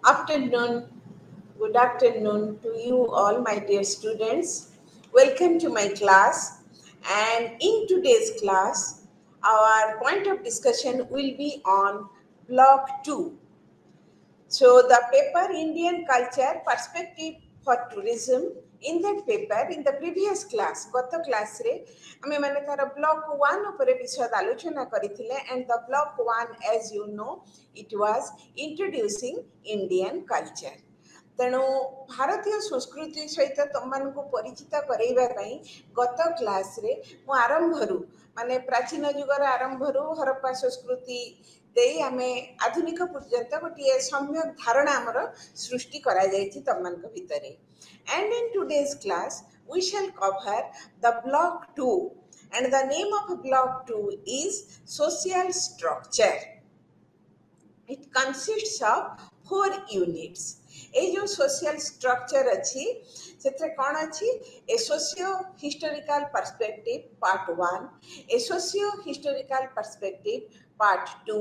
Afternoon, good afternoon to you all, my dear students. Welcome to my class. And in today's class, our point of discussion will be on Block 2. So the paper Indian Culture Perspective for Tourism, in that paper, in the previous class, गत class रे हमें मैंने तारा block 1 उपरे विषय आलोचना करिथिले, and the block 1, as you know, it was introducing Indian culture. तेणु भारतीय संस्कृति सहित तुम को परिचित कराइबा पई गत क्लास रे मु आरंभरू माने प्राचीन युगर आरंभरू हरप्पा संस्कृति देई आमे आधुनिक पर्यंत गोटे सम्यक धारणा हमर सृष्टि करा जायछि तुम को भितरे. And in today's class we shall cover the block 2, and the name of block 2 is social structure. It consists of 4 units. ए जो सोशल स्ट्रक्चर अच्छी सेत्रे कौन अच्छी a socio historical perspective part 1, a socio historical perspective part 2.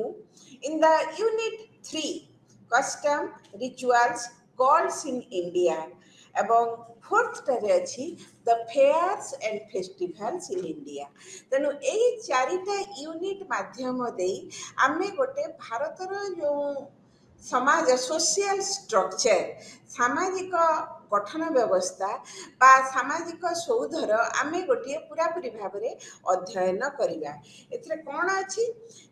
In the unit 3 custom rituals calls in India एवं fourth टारे अच्छी the fairs and festivals in India. तेणु यही चारिटा यूनिट माध्यम दे आमे गोटे भारतर जो समाज सोशल स्ट्रक्चर सामाजिक गठन व्यवस्था बा सामाजिक सौधर आमे गोटे पूरापूरी भाव में अध्ययन करिबा. एथरे कोन अछि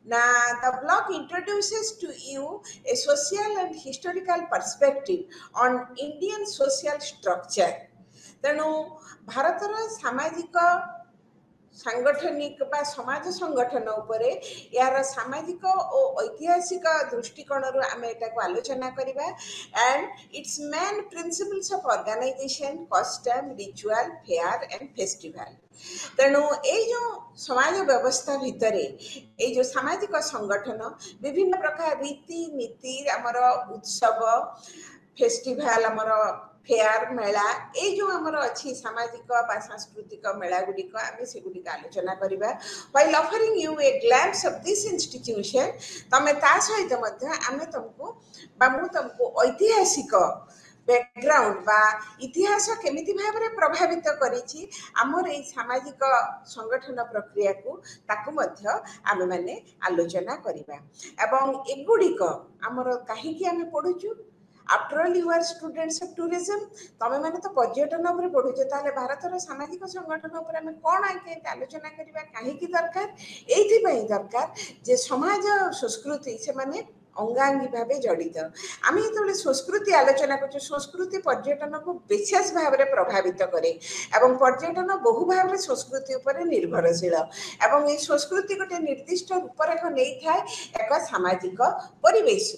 ना the block introduces to you a social and historical perspective on Indian social structure. तेणु भारतर सामाजिक सांगठनिक बा समाज संगठन उपरे यार सामाजिक और ऐतिहासिक दृष्टिकोण रु आमे एटा को आलोचना करिबा. And its main principles of organization, custom, ritual, fair and festival. तेणु ए जो समाज व्यवस्था भितरे ए जो सामाजिक संगठन विभिन्न प्रकार रीति नीति हमर उत्सव फेस्टिवल हमर फेयर मेला ए जो हमर अच्छी सामाजिक बा सांस्कृतिक मेला गुडिक आमे से गुडिक आलोचना करिबा. While offering you a glimpse of this institution तमे ता सहित मध्य आमे तुमको बा मु तुमको ऐतिहासिक बैकग्राउंड बा इतिहास केमिति भाबरे प्रभावित करिछि हमर ए सामाजिक संगठन प्रक्रिया को ताकु मध्य आमे माने आलोचना करिबा. एवं एगुडिक हमर काहे कि आमे पढुछु. After all, you are students of tourism. तमे माने तो पर्यटन उपरे पढुछे ताले भारतर सामाजिक संगठन उपरे हम कोन आके आलोचना करिबा काहे कि दरकार एथि पई दरकार जे समाज संस्कृति से माने अंगांगी भावे जड़ित. आम जो संस्कृति आलोचना कर संस्कृति पर्यटन को विशेष भाव में प्रभावित करे एवं पर्यटन बहु भाव में संस्कृति उपर निर्भरशील एवं ये संस्कृति गोटे निर्दिष्ट रूपरेख नहीं था एक सामाजिक परिवेश.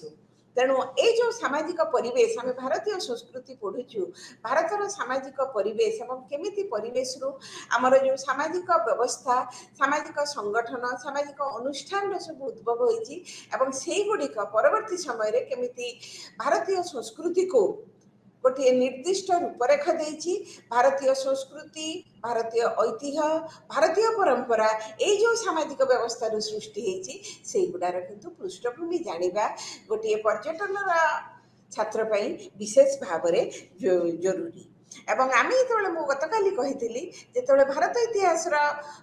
तेणु ये जो सामाजिक परिवेश आम भारतीय संस्कृति पढ़ुचु भारतर सामाजिक परिवेश एवं केमिति परिवेश रु आमर जो सामाजिक व्यवस्था सामाजिक संगठन सामाजिक अनुष्ठान सब उद्भव होइछि एवं सेही गुडिक परवर्ती समय रे केमिति भारतीय संस्कृति को गोटे निर्दिष्ट रूपरेख देइछि. भारतीय संस्कृति भारतीय ऐतिह्य भारतीय परंपरा ये जो सामाजिक व्यवस्था सृष्टि होइछि सेही गुडार किंतु पृष्ठभूमि जानिबा गोटे पर्यटन छात्र पई विशेष भाव में जरूरी. एवं आम जो मु गतकाली कही जो भारत इतिहास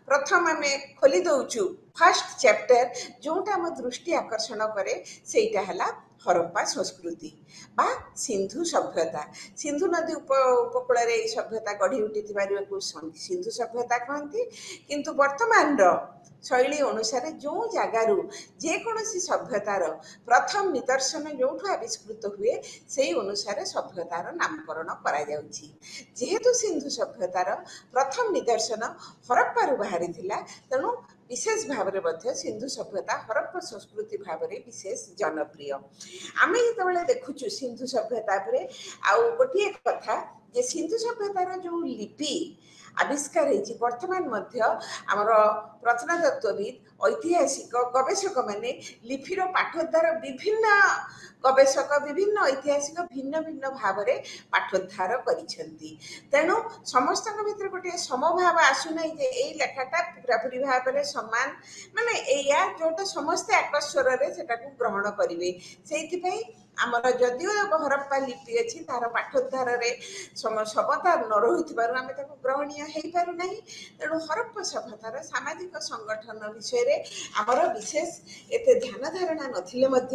प्रथम आम खोली दौचु फर्स्ट चैप्टर जोटा आम दृष्टि आकर्षण करे सेटा है हरप्पा संस्कृति बा सिंधु सभ्यता. सिंधु नदी उपकूल सभ्यता गढ़ी उठी सिंधु सभ्यता कहती किंतु वर्तमान शैली अनुसार जो जगार जेकोसी सभ्यतार प्रथम निदर्शन जो आविष्कृत हुए से अनुसार सभ्यतार नामकरण करा जाउछि. जेहेतु सिंधु सभ्यतार प्रथम निदर्शन हरप्पारू बाहरी तेणु विशेष भाव में सिंधु सभ्यता हरप्पा संस्कृति भाव में विशेष जनप्रिय. आम जो देखुचु सिंधु सभ्यता आउ गोटे कथा जे सिंधु सभ्यतार जो लिपि आविष्कार होती वर्तमान आमर प्रत्नतत्वविद ऐतिहासिक गवेषक माने लिपिर पाठोद्धार विभिन्न गवेषक विभिन्न ऐतिहासिक भिन्न भिन्न भाव में पाठोद्धार करिसेंती. तेणु समस्त भीतर गोटे समभाव आसुना जे यही लेखाटा पूरापूरी भाव में समान माने या जोटा समस्ते आकस्वर से ग्रहण करेंगे से ଆମର ଯଦିଓ ହରପ୍ପା ଲିପି ଅଛି ତାର ପାଠୋଦ୍ଧାରରେ ସଭ୍ୟତା ନ ରହୁଥିବାରୁ ଆମେ ତାକୁ ଗ୍ରହଣୀୟ ହେଇପାରୁନାହିଁ। ତେଣୁ ହରପ୍ପା ସଭ୍ୟତାର ସାମାଜିକ ସଂଗଠନ ବିଷୟରେ ଆମର ବିଶେଷ ଏତେ ଧ୍ୟାନ ଧାରଣା ନଥିଲେ ମଧ୍ୟ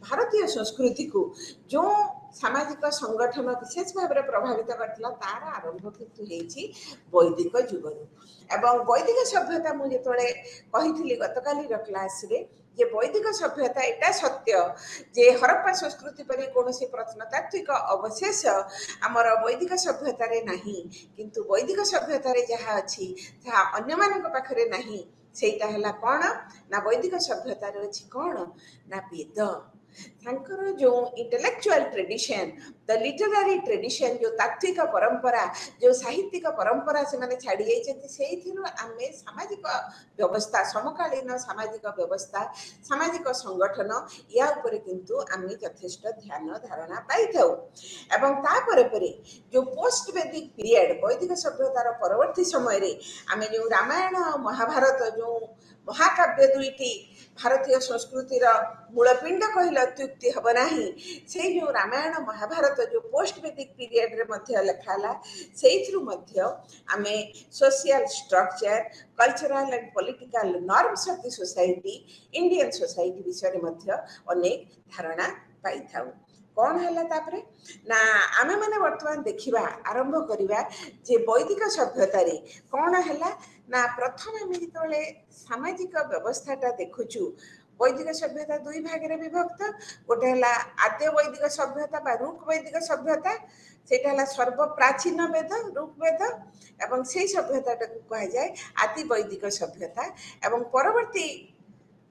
ଭାରତୀୟ ସଂସ୍କୃତିକୁ ଯେଉଁ ସାମାଜିକ ସଂଗଠନ ବିଶେଷ ଭାବରେ ପ୍ରଭାବିତ କରିଥିଲା ତାର ଆରମ୍ଭ କିନ୍ତୁ ହେଇଛି ବୈଦିକ ଯୁଗରୁ। ଏବଂ ବୈଦିକ ସଭ୍ୟତା ମୁଁ ଯେତେବେଳେ କହିଥିଲି ଗତକାଲିର କ୍ଲାସରେ ଯେ ବୈଦିକ ସଭ୍ୟତା ଏଟା ସତ୍ୟ ଯେ ହରପ୍ପା ସଂସ୍କୃତି ପରି କୌଣସି ପ୍ରତ୍ନତାତ୍ତ୍ୱିକ ଅବଶେଷ ଆମର ବୈଦିକ ସଭ୍ୟତାରେ ନାହିଁ, କିନ୍ତୁ ବୈଦିକ ସଭ୍ୟତାରେ ଯାହା ଅଛି ତାହା ଅନ୍ୟମାନଙ୍କ ପାଖରେ ନାହିଁ। ସେଇଟା ହେଲା କ'ଣ ନା ବୈଦିକ ସଭ୍ୟତାରେ ଅଛି କ'ଣ ନା ବେଦ। ତାଙ୍କର ଯେଉଁ ଇଣ୍ଟେଲେକ୍ଚୁଆଲ ଟ୍ରେଡିସନ, ଦ ଲିଟରାରୀ ଟ୍ରେଡିସନ, ଯେଉଁ ତାତ୍ତ୍ୱିକ ପରମ୍ପରା, ଯେଉଁ ସାହିତ୍ୟିକ ପରମ୍ପରା ସେମାନେ ଛାଡ଼ି ଯାଇଛନ୍ତି, ସେଇଥିରୁ ଆମେ ସାମାଜିକ ବ୍ୟବସ୍ଥା, ସମକାଳୀନ ସାମାଜିକ ବ୍ୟବସ୍ଥା, ସାମାଜିକ ସଂଗଠନ ୟା ଉପରେ କିନ୍ତୁ ଆମେ ଯଥେଷ୍ଟ ଧ୍ୟାନ ଧାରଣା ପାଇଥାଉ। ଏବଂ ତାପରେ ପରେ ଯେଉଁ ପୋଷ୍ଟ ବେଦିକ ପିରିୟଡ଼, ବୈଦିକ ସଭ୍ୟତାର ପରବର୍ତ୍ତୀ ସମୟରେ ଆମେ ଯେଉଁ ରାମାୟଣ ଆଉ ମହାଭାରତ, ଯେଉଁ ମହାକାବ୍ୟ ଦୁଇଟି ଭାରତୀୟ ସଂସ୍କୃତିର ମୂଳପିଣ୍ଡ କହିଲେ ଅତ୍ୟୁକ୍ତି ହେବ ନାହିଁ, ସେଇ ଯେଉଁ ରାମାୟଣ ମହାଭାରତ ଯେଉଁ ପୋଷ୍ଟ ବେଦିକ ପିରିୟଡ଼ରେ ମଧ୍ୟ ଲେଖା ହେଲା, ସେଇଥିରୁ ମଧ୍ୟ ଆମେ social structure, cultural and political norms of the society, Indian society ବିଷୟରେ ମଧ୍ୟ ଅନେକ ଧାରଣା ପାଇଥାଉ। କ'ଣ ହେଲା ତାପରେ ନା ଆମେମାନେ ବର୍ତ୍ତମାନ ଦେଖିବା ଆରମ୍ଭ କରିବା ଯେ ବୈଦିକ ସଭ୍ୟତାରେ କ'ଣ ହେଲା ନା ପ୍ରଥମେ ଆମେ ଯେତେବେଳେ ସାମାଜିକ ବ୍ୟବସ୍ଥାଟା ଦେଖୁଛୁ, ବୈଦିକ ସଭ୍ୟତା ଦୁଇ ଭାଗରେ ବିଭକ୍ତ। ଗୋଟେ ହେଲା ଆଦ୍ୟ ବୈଦିକ ସଭ୍ୟତା ବା ଋକ୍ ବୈଦିକ ସଭ୍ୟତା, ସେଇଟା ହେଲା ସର୍ବପ୍ରାଚୀନ ବେଦ ଋକ୍ ବେଦ, ଏବଂ ସେଇ ସଭ୍ୟତାଟାକୁ କୁହାଯାଏ ଆଦି ବୈଦିକ ସଭ୍ୟତା। ଏବଂ ପରବର୍ତ୍ତୀ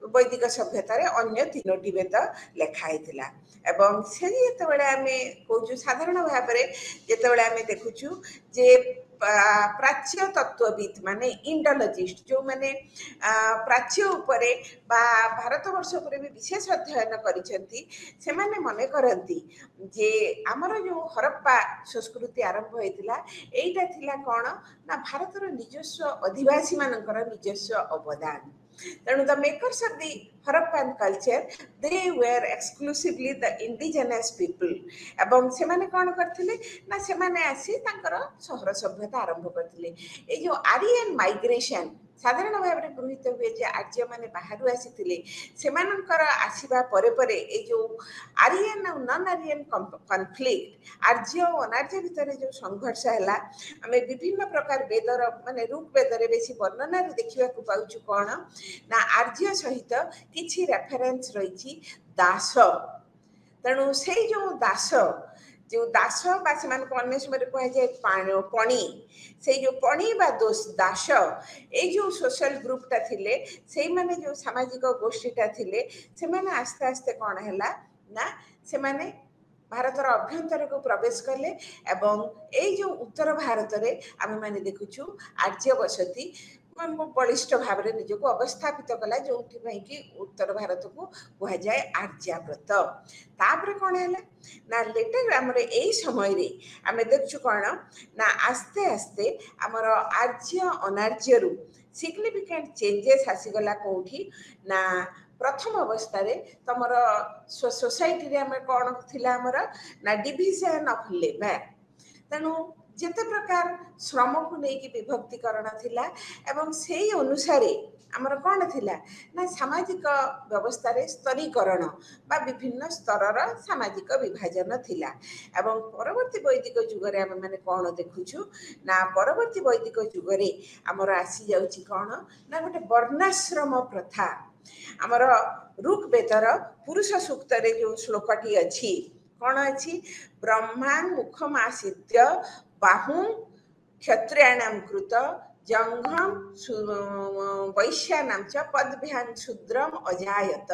ବୈଦିକ ସଭ୍ୟତାରେ ଅନ୍ୟ ତିନୋଟି ବେଦ ଲେଖା ହେଇଥିଲା। ଏବଂ ସେ ଯେତେବେଳେ ଆମେ କହୁଛୁ ସାଧାରଣ ଭାବରେ ଯେତେବେଳେ ଆମେ ଦେଖୁଛୁ ଯେ ପ୍ରାଚ୍ୟ ତତ୍ତ୍ୱବିତ୍ ମାନେ ଇଣ୍ଡୋଲୋଜିଷ୍ଟ, ଯେଉଁମାନେ ପ୍ରାଚ୍ୟ ଉପରେ ବା ଭାରତବର୍ଷ ଉପରେ ବି ବିଶେଷ ଅଧ୍ୟୟନ କରିଛନ୍ତି, ସେମାନେ ମନେ କରନ୍ତି ଯେ ଆମର ଯେଉଁ ହରପ୍ପା ସଂସ୍କୃତି ଆରମ୍ଭ ହେଇଥିଲା, ଏଇଟା ଥିଲା କ'ଣ ନା ଭାରତର ନିଜସ୍ୱ ଅଧିବାସୀମାନଙ୍କର ନିଜସ୍ୱ ଅବଦାନ। ତେଣୁ the makers of the Harappan culture they were exclusively the indigenous people. ଏବଂ ସେମାନେ କ'ଣ କରିଥିଲେ ନା ସେମାନେ ଆସି ତାଙ୍କର ସହର ସଭ୍ୟତା ଆରମ୍ଭ କରିଥିଲେ। ଏଇ ଯେଉଁ ଆରିଆନ୍ ମାଇଗ୍ରେସନ୍ ସାଧାରଣ ଭାବରେ ଗୃହୀତ ହୁଏ ଯେ ଆର୍ଯ୍ୟମାନେ ବାହାରୁ ଆସିଥିଲେ, ସେମାନଙ୍କର ଆସିବା ପରେ ପରେ ଏଇ ଯେଉଁ ଆରିଆନ୍ ଆଉ ନନ୍ ଆରିଆନ୍ କନଫ୍ଲିକ୍ଟ, ଆର୍ଯ୍ୟ ଓ ଅନାର୍ଯ୍ୟ ଭିତରେ ଯେଉଁ ସଂଘର୍ଷ ହେଲା, ଆମେ ବିଭିନ୍ନ ପ୍ରକାର ବେଦର ମାନେ ଋକ୍ ବେଦରେ ବେଶୀ ବର୍ଣ୍ଣନାରେ ଦେଖିବାକୁ ପାଉଛୁ କ'ଣ ନା ଆର୍ଯ୍ୟ ସହିତ କିଛି ରେଫରେନ୍ସ ରହିଛି ଦାସ। ତେଣୁ ସେଇ ଯେଉଁ ଦାସ ବା ସେମାନଙ୍କୁ ଅନ୍ୟ ସମୟରେ କୁହାଯାଏ ପଣି, ସେଇ ଯେଉଁ ପଣି ବା ଦାସ, ଏଇ ଯେଉଁ ସୋସିଆଲ ଗ୍ରୁପଟା ଥିଲେ, ସେଇମାନେ ଯେଉଁ ସାମାଜିକ ଗୋଷ୍ଠୀଟା ଥିଲେ, ସେମାନେ ଆସ୍ତେ ଆସ୍ତେ କ'ଣ ହେଲା ନା ସେମାନେ ଭାରତର ଅଭ୍ୟନ୍ତରକୁ ପ୍ରବେଶ କଲେ। ଏବଂ ଏଇ ଯେଉଁ ଉତ୍ତର ଭାରତରେ ଆମେମାନେ ଦେଖୁଛୁ ଆର୍ଯ୍ୟ ବସତି ବଳିଷ୍ଠ ଭାବରେ ନିଜକୁ ଅବସ୍ଥାପିତ କଲା, ଯେଉଁଥିପାଇଁ କି ଉତ୍ତର ଭାରତକୁ କୁହାଯାଏ ଆର୍ଯ୍ୟାବ୍ରତ। ତାପରେ କ'ଣ ହେଲା ନା ଲେଟର ଆମର ଏଇ ସମୟରେ ଆମେ ଦେଖୁଛୁ କ'ଣ ନା ଆସ୍ତେ ଆସ୍ତେ ଆମର ଆର୍ଯ୍ୟ ଅନାର୍ଯ୍ୟରୁ ସିଗ୍ନିଫିକାଣ୍ଟ ଚେଞ୍ଜେସ୍ ଆସିଗଲା। କେଉଁଠି ନା ପ୍ରଥମ ଅବସ୍ଥାରେ ତମର ସୋସାଇଟିରେ ଆମେ କ'ଣ ଥିଲା ଆମର ନା ଡିଭିଜନ ଅଫ୍ ଲେବର। ତେଣୁ ଯେତେ ପ୍ରକାର ଶ୍ରମକୁ ନେଇକି ବିଭକ୍ତିକରଣ ଥିଲା ଏବଂ ସେଇ ଅନୁସାରେ ଆମର କ'ଣ ଥିଲା ନା ସାମାଜିକ ବ୍ୟବସ୍ଥାରେ ସ୍ତରୀକରଣ ବା ବିଭିନ୍ନ ସ୍ତରର ସାମାଜିକ ବିଭାଜନ ଥିଲା। ଏବଂ ପରବର୍ତ୍ତୀ ବୈଦିକ ଯୁଗରେ ଆମେମାନେ କ'ଣ ଦେଖୁଛୁ ନା ପରବର୍ତ୍ତୀ ବୈଦିକ ଯୁଗରେ ଆମର ଆସିଯାଉଛି କ'ଣ ନା ଗୋଟେ ବର୍ଣ୍ଣାଶ୍ରମ ପ୍ରଥା। ଆମର ଋକ୍ ବେଦର ପୁରୁଷ ସୂକ୍ତରେ ଯେଉଁ ଶ୍ଲୋକଟି ଅଛି, କ'ଣ ଅଛି? ବ୍ରହ୍ମାନ୍ ମୁଖମାସିଦ୍ୟ ବାହୁଂ କ୍ଷତ୍ରିୟାଣାଂ କୃତ ଜଙ୍ଘଂ ବୈଶ୍ୟାନାଂ ଚ ପଦ୍ଭ୍ୟାଂ ଶୂଦ୍ରମ୍ ଅଜାୟତ।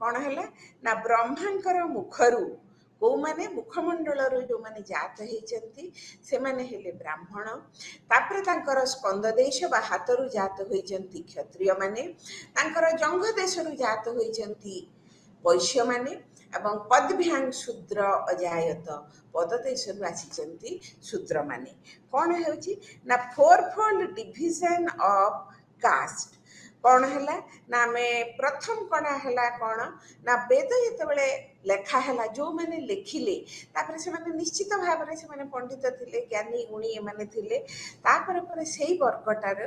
କ'ଣ ହେଲା ନା ବ୍ରହ୍ମାଙ୍କର ମୁଖରୁ କୋଉମାନେ ମୁଖମଣ୍ଡଳରୁ ଯେଉଁମାନେ ଜାତ ହେଇଛନ୍ତି ସେମାନେ ହେଲେ ବ୍ରାହ୍ମଣ। ତାପରେ ତାଙ୍କର ସ୍କନ୍ଦ ଦେଶ ବା ହାତରୁ ଜାତ ହୋଇଛନ୍ତି କ୍ଷତ୍ରିୟମାନେ, ତାଙ୍କର ଜଙ୍ଘ ଦେଶରୁ ଜାତ ହୋଇଛନ୍ତି ବୈଶ୍ୟମାନେ, ଏବଂ ପଦ୍ଭ୍ୟାଂ ଶୂଦ୍ର ଅଜାୟତ, ପଦ ଦେଶରୁ ଆସିଛନ୍ତି ଶୂଦ୍ରମାନେ। କ'ଣ ହେଉଛି ନା ଫୋରଫୋଲ୍ଡ ଡିଭିଜନ ଅଫ୍ କାଷ୍ଟ। କ'ଣ ହେଲା ନା ଆମେ ପ୍ରଥମ କ'ଣ ହେଲା କ'ଣ ନା ବେଦ ଯେତେବେଳେ ଲେଖା ହେଲା, ଯେଉଁମାନେ ଲେଖିଲେ ତାପରେ ସେମାନେ ନିଶ୍ଚିତ ଭାବରେ ସେମାନେ ପଣ୍ଡିତ ଥିଲେ, ଜ୍ଞାନୀ ଗୁଣୀ ଏମାନେ ଥିଲେ। ତାପରେ ପରେ ସେଇ ବର୍ଗଟାର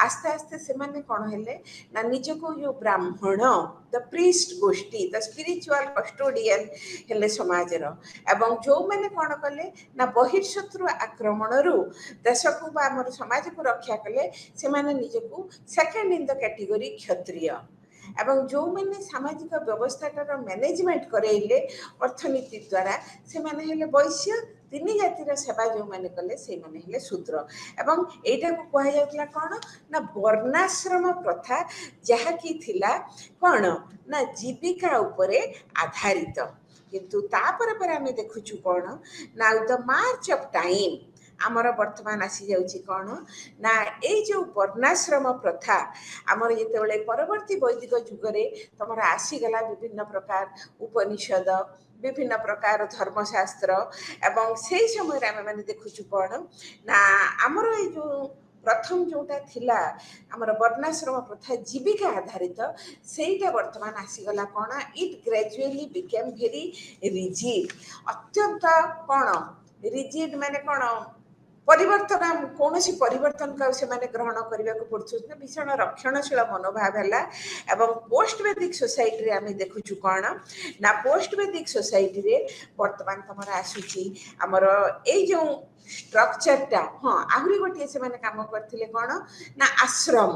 ଆସ୍ତେ ଆସ୍ତେ ସେମାନେ କ'ଣ ହେଲେ ନା ନିଜକୁ ଯେଉଁ ବ୍ରାହ୍ମଣ ଦ ପ୍ରିଷ୍ଟ ଗୋଷ୍ଠୀ ଦ ସ୍ପିରିଚୁଆଲ କଷ୍ଟୋଡିଆନ ହେଲେ ସମାଜର। ଏବଂ ଯେଉଁମାନେ କ'ଣ କଲେ ନା ବହିର୍ଶତ୍ରୁ ଆକ୍ରମଣରୁ ଦେଶକୁ ବା ଆମର ସମାଜକୁ ରକ୍ଷା କଲେ ସେମାନେ ନିଜକୁ ସେକେଣ୍ଡ ଇନ୍ ଦ କ୍ୟାଟେଗୋରୀ କ୍ଷତ୍ରିୟ। ଏବଂ ଯେଉଁମାନେ ସାମାଜିକ ବ୍ୟବସ୍ଥାଟାର ମ୍ୟାନେଜମେଣ୍ଟ କରେଇଲେ ଅର୍ଥନୀତି ଦ୍ୱାରା ସେମାନେ ହେଲେ ବୈଶ୍ୟ। ତିନି ଜାତିର ସେବା ଯେଉଁମାନେ କଲେ ସେଇମାନେ ହେଲେ ଶୂଦ୍ର। ଏବଂ ଏଇଟାକୁ କୁହାଯାଉଥିଲା କ'ଣ ନା ବର୍ଣ୍ଣାଶ୍ରମ ପ୍ରଥା, ଯାହାକି ଥିଲା କ'ଣ ନା ଜୀବିକା ଉପରେ ଆଧାରିତ। କିନ୍ତୁ ତାପରେ ପରେ ଆମେ ଦେଖୁଛୁ କ'ଣ ନା ଦ ମାର୍ଚ୍ଚ ଅଫ୍ ଟାଇମ୍ ଆମର ବର୍ତ୍ତମାନ ଆସିଯାଉଛି କ'ଣ ନା ଏଇ ଯେଉଁ ବର୍ଣ୍ଣାଶ୍ରମ ପ୍ରଥା ଆମର ଯେତେବେଳେ ପରବର୍ତ୍ତୀ ବୈଦିକ ଯୁଗରେ ତମର ଆସିଗଲା ବିଭିନ୍ନ ପ୍ରକାର ଉପନିଷଦ, ବିଭିନ୍ନ ପ୍ରକାର ଧର୍ମଶାସ୍ତ୍ର, ଏବଂ ସେଇ ସମୟରେ ଆମେମାନେ ଦେଖୁଛୁ କ'ଣ ନା ଆମର ଏଇ ଯେଉଁ ପ୍ରଥମ ଯେଉଁଟା ଥିଲା ଆମର ବର୍ଣ୍ଣାଶ୍ରମ ପ୍ରଥା ଜୀବିକା ଆଧାରିତ, ସେଇଟା ବର୍ତ୍ତମାନ ଆସିଗଲା କ'ଣ ଇଟ୍ ଗ୍ରାଜୁଆଲି ବିକେମ୍ ଭେରି ରିଜିଡ୍। ଅତ୍ୟନ୍ତ କ'ଣ ରିଜିଡ୍ ମାନେ କ'ଣ ପରିବର୍ତ୍ତନ, କୌଣସି ପରିବର୍ତ୍ତନକୁ ଆଉ ସେମାନେ ଗ୍ରହଣ କରିବାକୁ ପଡ଼ୁଛନ୍ତି, ଭୀଷଣ ରକ୍ଷଣଶୀଳ ମନୋଭାବ ହେଲା। ଏବଂ ପୋଷ୍ଟ ବେଦିକ ସୋସାଇଟିରେ ଆମେ ଦେଖୁଛୁ କ'ଣ ନା ପୋଷ୍ଟ ବେଦିକ ସୋସାଇଟିରେ ବର୍ତ୍ତମାନ ତମର ଆସୁଛି ଆମର ଏଇ ଯେଉଁ ଷ୍ଟ୍ରକ୍ଚରଟା। ହଁ, ଆହୁରି ଗୋଟିଏ ସେମାନେ କାମ କରିଥିଲେ କ'ଣ ନା ଆଶ୍ରମ,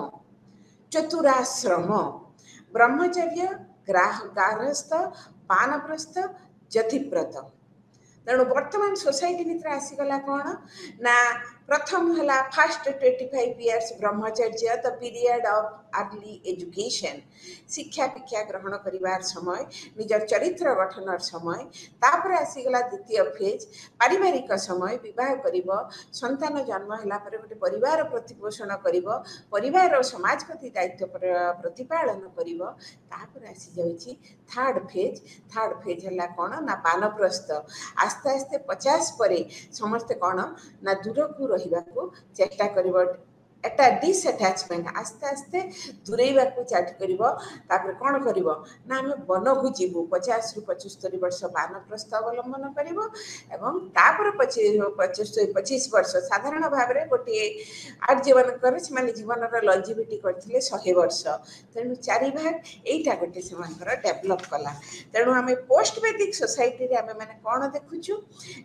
ଚତୁରାଶ୍ରମ, ବ୍ରହ୍ମଚର୍ଯ୍ୟ, ଗାର୍ହସ୍ଥ, ବାନପ୍ରସ୍ଥ, ଯତିବ୍ରତ। ତେଣୁ ବର୍ତ୍ତମାନ ସୋସାଇଟି ଭିତରେ ଆସିଗଲା କ'ଣ ନା ପ୍ରଥମ ହେଲା first 25 years brahmacharya, the period of early education, ଶିକ୍ଷା ଦୀକ୍ଷା ଗ୍ରହଣ କରିବାର ସମୟ, ନିଜର ଚରିତ୍ର ଗଠନର ସମୟ। ତାପରେ ଆସିଗଲା ଦ୍ୱିତୀୟ ଫେଜ୍ ପାରିବାରିକ ସମୟ, ବିବାହ କରିବ, ସନ୍ତାନ ଜନ୍ମ ହେଲା ପରେ ଗୋଟେ ପରିବାର ପ୍ରତିପୋଷଣ କରିବ, ପରିବାର ଓ ସମାଜ ପ୍ରତି ଦାୟିତ୍ୱ ପ୍ରତିପାଳନ କରିବ। ତାପରେ ଆସିଯାଉଛି ଥାର୍ଡ଼ ଫେଜ୍। ଥାର୍ଡ଼ ଫେଜ୍ ହେଲା କ'ଣ ନା ବାନପ୍ରସ୍ଥ। ଆସ୍ତେ ଆସ୍ତେ 50 ପରେ ସମସ୍ତେ କ'ଣ ନା ଦୂରକୁ ରହିବାକୁ ଚେଷ୍ଟା କରିବ, একটা ডিসঅ্যাটাচমেন্ট, আস্তে আস্তে দূরেইବାକୁ ଚାଲି କରିବ। ତାପରେ କ'ଣ କରିବ ନା ଆମେ ବନକୁ ଯିବୁ, 50ରୁ 75 ବର୍ଷ ବାନପ୍ରସ୍ଥ ଅବଲମ୍ବନ କରିବ। ଏବଂ ତାପରେ 25 ବର୍ଷ ସାଧାରଣ ଭାବରେ ଗୋଟିଏ ଆର୍ଯ୍ୟମାନଙ୍କର ସେମାନେ ଜୀବନର ଲଞ୍ଜିଭିଟି କରିଥିଲେ 100 ବର୍ଷ। ତେଣୁ 4 ଭାଗ ଏଇଟା ଗୋଟେ ସେମାନଙ୍କର ଡେଭଲପ୍ କଲା। ତେଣୁ ଆମେ ପୋଷ୍ଟ ବେଦିକ ସୋସାଇଟିରେ ଆମେମାନେ କ'ଣ ଦେଖୁଛୁ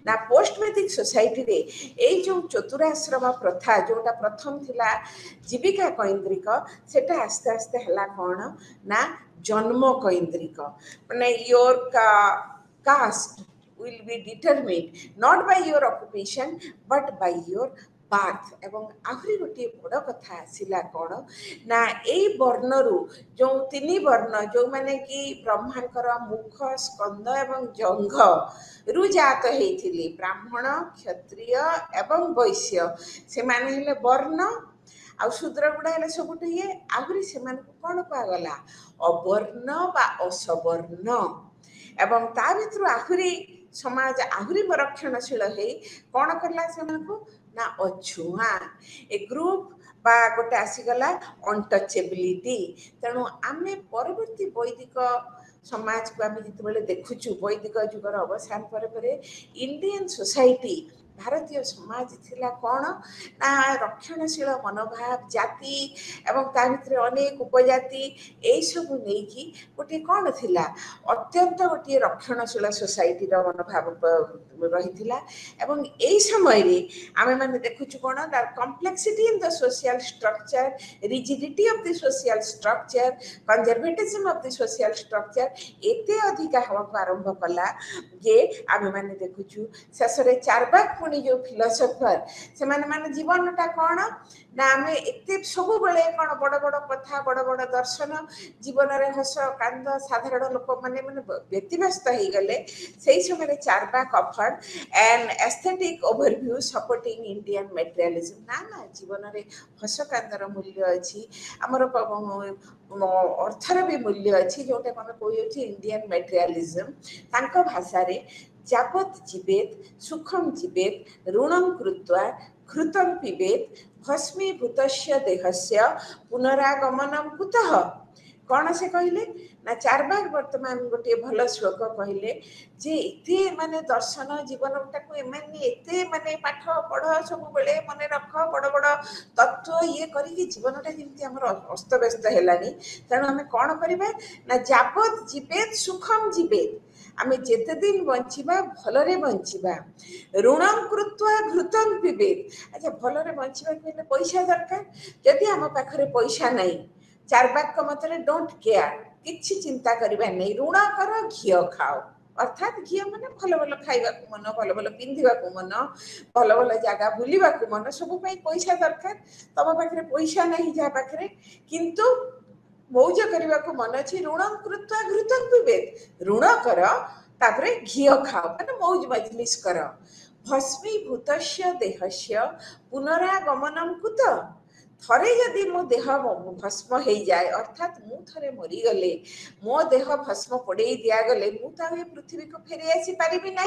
ନା ପୋଷ୍ଟ ବେଦିକ ସୋସାଇଟିରେ ଏଇ ଯେଉଁ ଚତୁରାଶ୍ରମ ପ୍ରଥା ଯେଉଁଟା ପ୍ରଥମ ଥିଲା ଜୀବିକା କୈନ୍ଦ୍ରିକ, ସେଟା ଆସ୍ତେ ଆସ୍ତେ ହେଲା କ'ଣ ନା ଜନ୍ମ କୈନ୍ଦ୍ରିକ। ମାନେ your caste will be determined not by your occupation but by your birth। ଏବଂ ଆହୁରି ଗୋଟିଏ ବଡ଼ କଥା ଆସିଲା କ'ଣ ନା ଏଇ ବର୍ଣ୍ଣରୁ ଯେଉଁ 3 ବର୍ଣ୍ଣ ଯେଉଁମାନେ କି ବ୍ରହ୍ମାଙ୍କର ମୁଖ, ସ୍କନ୍ଦ ଏବଂ ଜଙ୍ଘରୁ ଜାତ ହେଇଥିଲେ, ବ୍ରାହ୍ମଣ, କ୍ଷତ୍ରିୟ ଏବଂ ବୈଶ୍ୟ, ସେମାନେ ହେଲେ ବର୍ଣ୍ଣ। ଆଉ ଶୂଦ୍ର ଗୁଡ଼ା ହେଲେ ସବୁଠୁ ଇଏ। ଆହୁରି ସେମାନଙ୍କୁ କ'ଣ କୁହାଗଲା ଅବର୍ଣ୍ଣ ବା ଅସବର୍ଣ୍ଣ। ଏବଂ ତା ଭିତରୁ ଆହୁରି ସମାଜ ଆହୁରି ରକ୍ଷଣଶୀଳ ହେଇ କ'ଣ କଲା ସେମାନଙ୍କୁ ନା ଅଛୁଆଁ, ଏ ଗ୍ରୁପ ବା ଗୋଟେ ଆସିଗଲା ଅନଟଚେବିଲିଟି। ତେଣୁ ଆମେ ପରବର୍ତ୍ତୀ ବୈଦିକ ସମାଜକୁ ଆମେ ଯେତେବେଳେ ଦେଖୁଛୁ, ବୈଦିକ ଯୁଗର ଅବସାନ ପରେ ପରେ ଇଣ୍ଡିଆନ୍ ସୋସାଇଟି, ଭାରତୀୟ ସମାଜ ଥିଲା କ'ଣ ନା ରକ୍ଷଣଶୀଳ ମନୋଭାବ, ଜାତି ଏବଂ ତା ଭିତରେ ଅନେକ ଉପଜାତି ଏଇସବୁ ନେଇକି ଗୋଟିଏ କ'ଣ ଥିଲା ଅତ୍ୟନ୍ତ ଗୋଟିଏ ରକ୍ଷଣଶୀଳ ସୋସାଇଟିର ମନୋଭାବ ରହିଥିଲା। ଏବଂ ଏଇ ସମୟରେ ଆମେମାନେ ଦେଖୁଛୁ କ'ଣ ନା complexity in the social structure, rigidity of the social structure, conservatism of the social structure ଏତେ ଅଧିକା ହେବାକୁ ଆରମ୍ଭ କଲା ଯେ ଆମେମାନେ ଦେଖୁଛୁ ଶେଷରେ ଚାର୍ବାକ ପୁଣି ଯେଉଁ ଫିଲୋସଫର, ସେମାନେ ମାନେ ଜୀବନଟା କ'ଣ ନା ଆମେ ଏତେ ସବୁବେଳେ କ'ଣ ବଡ଼ ବଡ଼ କଥା, ବଡ଼ ବଡ଼ ଦର୍ଶନ, ଜୀବନରେ ହସ କାନ୍ଦ, ସାଧାରଣ ଲୋକମାନେ ମାନେ ବ୍ୟତିବ୍ୟସ୍ତ ହେଇଗଲେ। ସେଇ ସମୟରେ Charvaka afforded an aesthetic overview supporting Indian materialism। ନା ଜୀବନରେ ହସ କାନ୍ଦର ମୂଲ୍ୟ ଅଛି, ଆମର ଅର୍ଥର ବି ମୂଲ୍ୟ ଅଛି, ଯେଉଁଟାକୁ ଆମେ କହୁଛି ଇଣ୍ଡିଆନ୍ ମେଟେରିଆଲିଜମ୍। ତାଙ୍କ ଭାଷାରେ ଯାବତ୍ ଜୀବେତ୍ ସୁଖମ୍ ଜୀବେତ୍ ଋଣଂ କୃତ୍ୱା ଘୃତଂ ପିବେତ୍ ଭସ୍ମୀଭୂତସ୍ୟ ଦେହସ୍ୟ ପୁନରାଗମନଂ କୁତଃ। कौन से कहले ना चारबाग वर्तमान गोटे भल श्लोक कहले जे एते माने दर्शन जीवनटा को एते माने पाठ पढ़ सब बेले मन रख बड़ बड़ तत्व ये करी जीवनटा जमी आम अस्त व्यस्त है तेणु आम कौन करवा ना जाबत जीवेत सुखम जीवेत आमे जेते दिन बंचिबा भलरे बंचिबा ऋणं कृत्वा घृतं पिबेत। अच्छा भलरे बंचिबा कहले पैसा दरकार जदि आम पाखरे पैसा नहीं चारबाग मतरे डोंट केयर किछि चिंता करबा नहीं ऋण कर घी खाओ अर्थात घी माने भल भल खाइबा मन भल भल पिंधिबा मन भल भल जगह बुलिबा मन सब पैसा दरकार तम पाखरे पैसा नहीं जा पाखरे किंतु मौज करने को मन अच्छी ऋण कृत्वा घृतं पिबेत ऋण कर तापरे घी खाओ माने मौज मजलिस कर भस्मीभूतस्य देहस्य पुनरागमनम कुत थरे जदि मो देह भस्म हो जाए अर्थात मु थरे मरीगले मो देह भस्म पड़े दिगले मुझे पृथ्वी को फेरी आसी पारि ना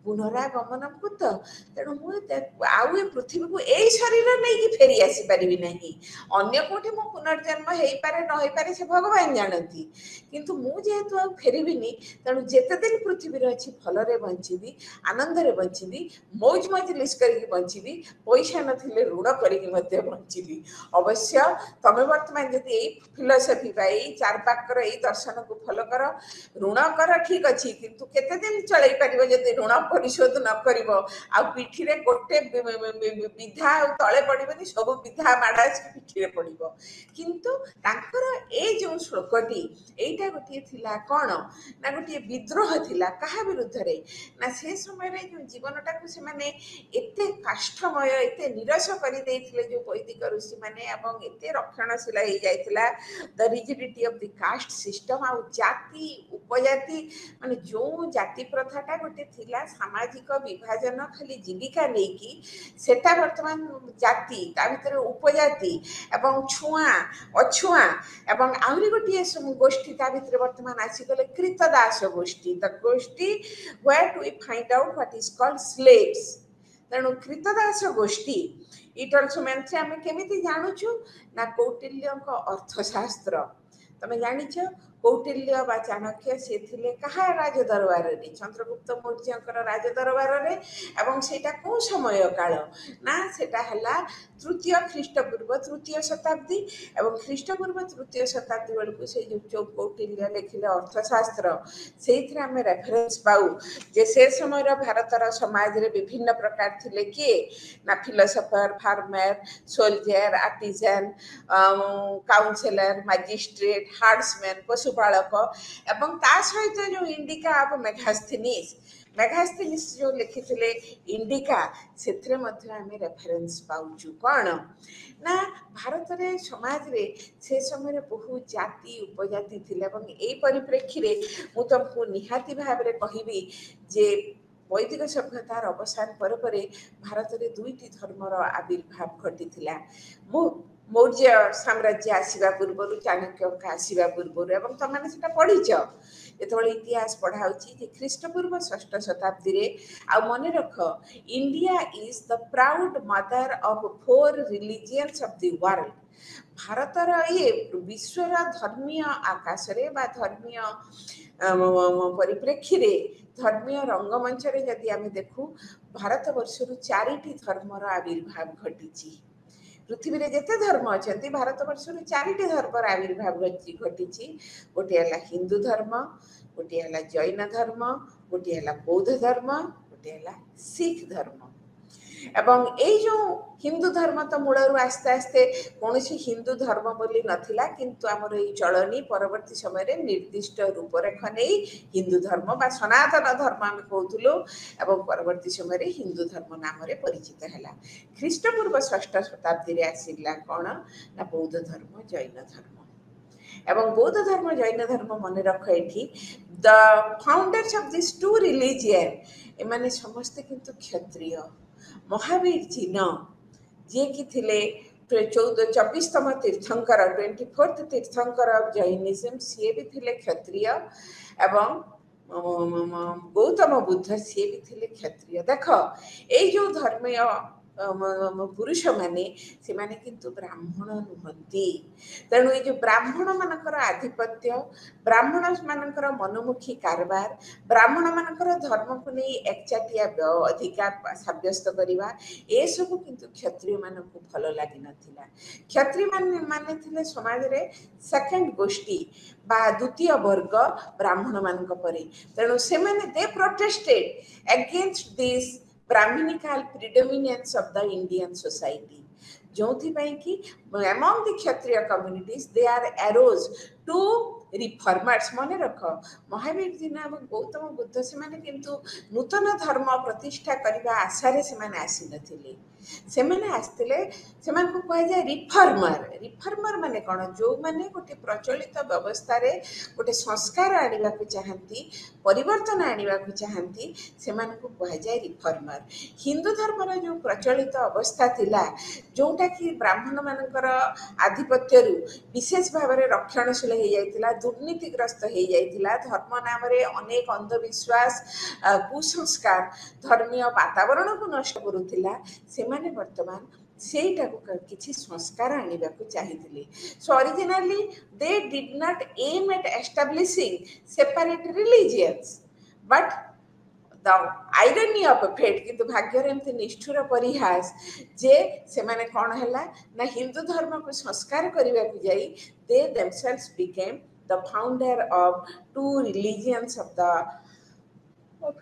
पुनरागमन कुत तेणु मुझे पृथ्वी को यही शरीर नहीं फेरी आसी पारि ना अन्य कोठी मो पुनर्जन्म हो पारे न हो पारे से भगवान जानती किंतु मुझे फेरबिनी तेणु जिते दिन पृथ्वी अच्छी भलरे बंचीबी आनंदरे बंचीबी मौज मजलिस करके बंचीबी पैसा नथिले ऋण करके बंचीबी अवश्य तमे वर्तमान जदि यही फिलोसफी बा यही चारपाकर यही दर्शन को फॉलो कर ऋण कर ठीक अच्छी किंतु केते दिन चलई पारिबो जदि ऋण परिशोध न करिवो आ पिठी रे गोटे विधा तळे पड़िबनी सब विधा माडा पिठी रे पड़िबो किंतु तांकर ए जो श्लोकटी एटा गोटे थिला कोन ना गोटे विद्रोह थिला कहा विरुद्ध रे ना से समय रे जो जीवनटा को से माने एते काष्ठमय एते निरस करि देथिले जो वैदिक ऋषि माने एवं एते रक्षणशील हो जाइतिला the rigidity of the caste system आ जाति उपजाति माने जो जाति प्रथाटा गोटे थिला सामाजिक विभाजन खाली जीविका नेकी सेटा वर्तमान जाति ता भितर उपजाति एवं छुआ अछुआ एवं आहुरी गोटे गोष्ठी ता भितर वर्तमान आसीगले कृतदास गोष्ठी द गोष्ठी where to we find out what is called slaves तेणु कृतदास गोष्ठी इट ऑल्सो मीन्स आम केमिति जानूछु ना कौटिल्य अर्थशास्त्र तमे जानिछ कौटिल्य बा चाणक्य से थिले कहा राज दरबार रे चंद्रगुप्त मौर्यंकर राज दरबार रे एवं सेटा को समय काल ना सेटा हला तृतीय ख्रीष्टपूर्व तृतीय शताब्दी एवं ख्रीष्टपूर्व तृतीय शताब्दी बेलू से जो कौटिल्य लिखिले अर्थशास्त्र से आम रेफरेन्स पाऊ जे से समय भारतर समाज रे विभिन्न प्रकार थिले किए ना philosopher farmer soldier artisan councillor magistrate herdsman पशुपालक एवं ता सहित जो इंडिका ऑफ मेगास्थनीस जो लिखी इंडिका से रेफरेन्स पाउचु कौन ना भारत रे समाज रे से समय बहु जाति उपजाति थिले एवं एई परिप्रेक्षी रे मु तुमको निहाती भाव रे कहिबी जे वैदिक सभ्यतार अवसान पर भारत में दुईटी धर्मर आविर्भाव घटी मौर्य साम्राज्य आसवा पूर्व चाणक्य आसवा पूर्व एवं तुमने से पढ़ीच जो इतिहास पढ़ाऊँगी ख्रीष्टपूर्व षष्ठ शताब्दी रे आ मन रख India is the proud mother of 4 religions of the world भारतर ये विश्वर धर्मीय आकाश रे बा धर्मीय परिप्रेक्षी रे धर्मीय रंगमंच रे जदि आमे देखू भारत वर्षरु 4टी धर्मर आविर्भाव घटी पृथ्वी रे जेते धर्म अछंती भारत वर्षरु 4टी धर्मर आविर्भाव घटी गोटे हला हिंदू धर्म गोटे हला जैन धर्म गोटे हला बौद्ध धर्म गोटे हला सिख धर्म एवं ए जो हिंदू धर्म तो मूलर आस्ते आस्ते कौन हिंदू धर्म बोली नथिला किंतु आमर ये चलनी परवर्ती समय निर्दिष्ट रूपरेख नहीं हिंदू धर्म बा सनातन धर्म आम कहूलु एवं परवर्ती समय हिंदू धर्म नाम परिचित है ख्रीष्टपूर्व षष्ठ शताब्दी रे आसिला कौन ना बौद्ध धर्म जैन धर्म एवं बौद्ध धर्म जैन धर्म मन रख ये the founders of this 2 religion एमाने समस्ते किंतु क्षत्रिय महावीर जी जी कि थिले 24तम तीर्थंकर 24th तीर्थंकर ऑफ जैनिज्म सी भी थिले क्षत्रिय एवं गौतम बुद्ध सी भी थिले क्षत्रिय देख ये जो धर्मीय पुरुष माने से माने किंतु ब्राह्मण नुहंती। तेणु ये जो ब्राह्मण मानकर आधिपत्य, ब्राह्मण मानकर मनमुखी कारबार, ब्राह्मण मानकर धर्म को नहीं एकचाटिया अधिकार साब्यस्त करवा, ए सब किंतु क्षत्रिय मानक भल लगी नथिला। क्षत्रिय माने थिले समाज रे सेकंड गोष्ठी बा द्वितीय वर्ग ब्राह्मण मानक परे। तेणु से माने they protested against this Brahmanical predominance of the Indian society, जो कि among the Kshatriya communities they are arose to reformers. मन रख महावीर जी ना गौतम बुद्ध से माने किंतु नूतन धर्म प्रतिष्ठा करने आशारे से माने आसी नथिले, से माने आस्तिले से माने को कह जाए रिफॉर्मर। रिफॉर्मर माने कौन, जो माने गोटे प्रचलित व्यवस्था रे गोटे संस्कार आनिबा को चाहती, परिवर्तन आनिबा को चाहती, से माने को कह जाए रिफॉर्मर। हिंदू धर्म रो जो प्रचलित अवस्था थिला, जोटा कि ब्राह्मण मानकर आधिपत्य विशेष भाव में रक्षणशील हो जाइतिला, दुर्नीतिग्रस्त हो जाइतिला, धर्म नाम रे अनेक अंधविश्वास कुसंस्कार धर्मीय वातावरण को नष्ट करुथिला। से माने वर्तमान सेटा को किछि संस्कार आनिबा को चाहिथिले। So originally they did not aim at establishing separate religions, but the irony of fate, किंतु भाग्यर एमती निष्ठुर परिहास जे से माने कौन हैला ना हिंदू धर्म को संस्कार करने को जाई दे themselves became the founder of two religions of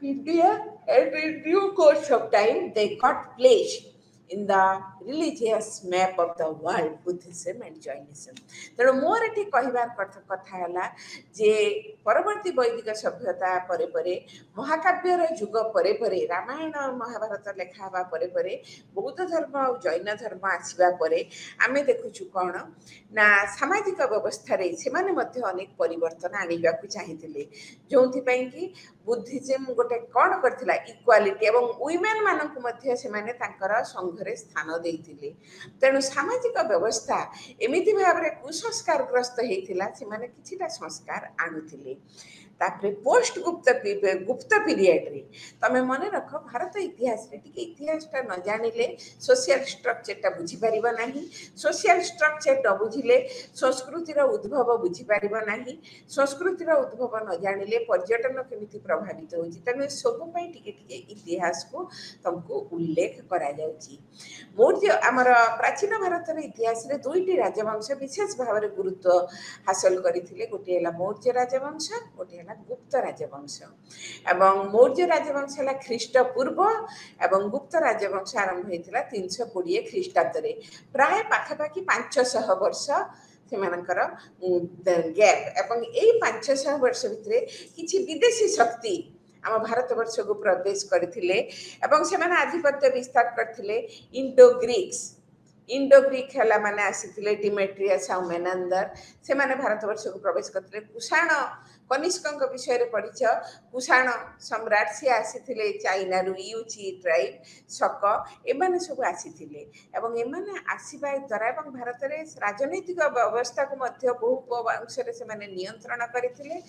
India, and in due course of time they got placed in the religious map of the world, Buddhism and Jainism. तेणु मोर एटी कहबार कथा है जे परवर्ती वैदिक सभ्यता परे परे महाकाव्यर युग परे परे रामायण महाभारत लेखा हवा परे परे बौद्ध धर्म और जैन धर्म आसवा परे आमे देखुछु कौन ना सामाजिक व्यवस्था रे से माने मध्य अनेक परिवर्तन आनिबा को चाहिथिले, जोंथि पई कि बुद्धिज्म गोटे कौन करथिला इक्वालिटी एवं वुमेन मानक मध्य से माने तांकर संघरे स्थान देइथिले। तेणु सामाजिक व्यवस्था एमिति भाव रे कुसंस्कार ग्रस्त हेतिला, से माने किछिटा संस्कार आनुथिले। तापरे पोस्ट गुप्त पीरियड रे तमे मन रख भारत इतिहास रे टिके इतिहासटा न जानिले सोशल स्ट्रक्चरटा बुझी परिबा नाही, सोशल स्ट्रक्चर न बुझिले संस्कृतिर उद्भव बुझी परिबा नाही, संस्कृतिर उद्भव न जानिले पर्यटन केमिति प्रभावित होछि। तने सब पई टिके टिके इतिहास को तुमको उल्लेख करा जाउछि। मौर्य आमर प्राचीन भारत रे इतिहास रे दुईटी राजवंश विशेष भाव रे गुरुत्व हासिल करिथिले, गोटे हला मौर्य राजवंश, गोटे गुप्त राजवंश। एवं मौर्य राजवंश है ख्रीष्टपूर्व एवं गुप्त राजवंश आरंभ होता 320 ख्रीष्टाब्द रे, प्राय पाखापाखि 500 वर्ष से गैप। एवं यही 500 वर्ष भितर किसी विदेशी शक्ति आम भारत वर्ष को प्रवेश करथिले एवं से माने आधिपत्य विस्तार करथिले। इंडो ग्रीक है माने आसीथिले डिमेट्रियस और मेनांदर, से माने भारत वर्ष को प्रवेश करथिले। कुषाण कनिष्क विषय रे पढ़िछ, कुषाण सम्राट सी आसीथिले चाइना रु यूची ट्राइब शक एमाने सब आसीथिले एवं एमाने आसीबा द्वारा एवं भारत रे राजनीतिक व्यवस्था को मध्य बहु अंश रे से माने नियंत्रण करथिले।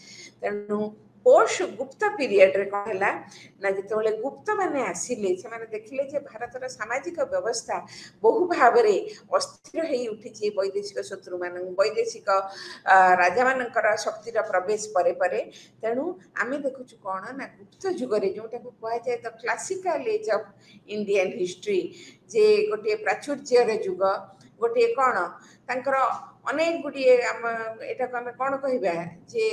तेणु पोस्ट गुप्त पीरियड रे कौन है ना जिते गुप्त माने आसिले से माने देखिले जे भारतर सामाजिक व्यवस्था बहु भाव में अस्थिर हो उठी वैदेशिक शत्रु मान वैदेशिक राजा मानकर शक्तिर प्रवेश परे परे। तेणु आमे देखुछु कौन ना गुप्त जुगरे जोटा को कह जाए the classical age of Indian history, जे गोटे प्राचुर्यर जुग, गोटे कौन तांकर अनेक गुड़िए एटा को आमे कौन कहबा जे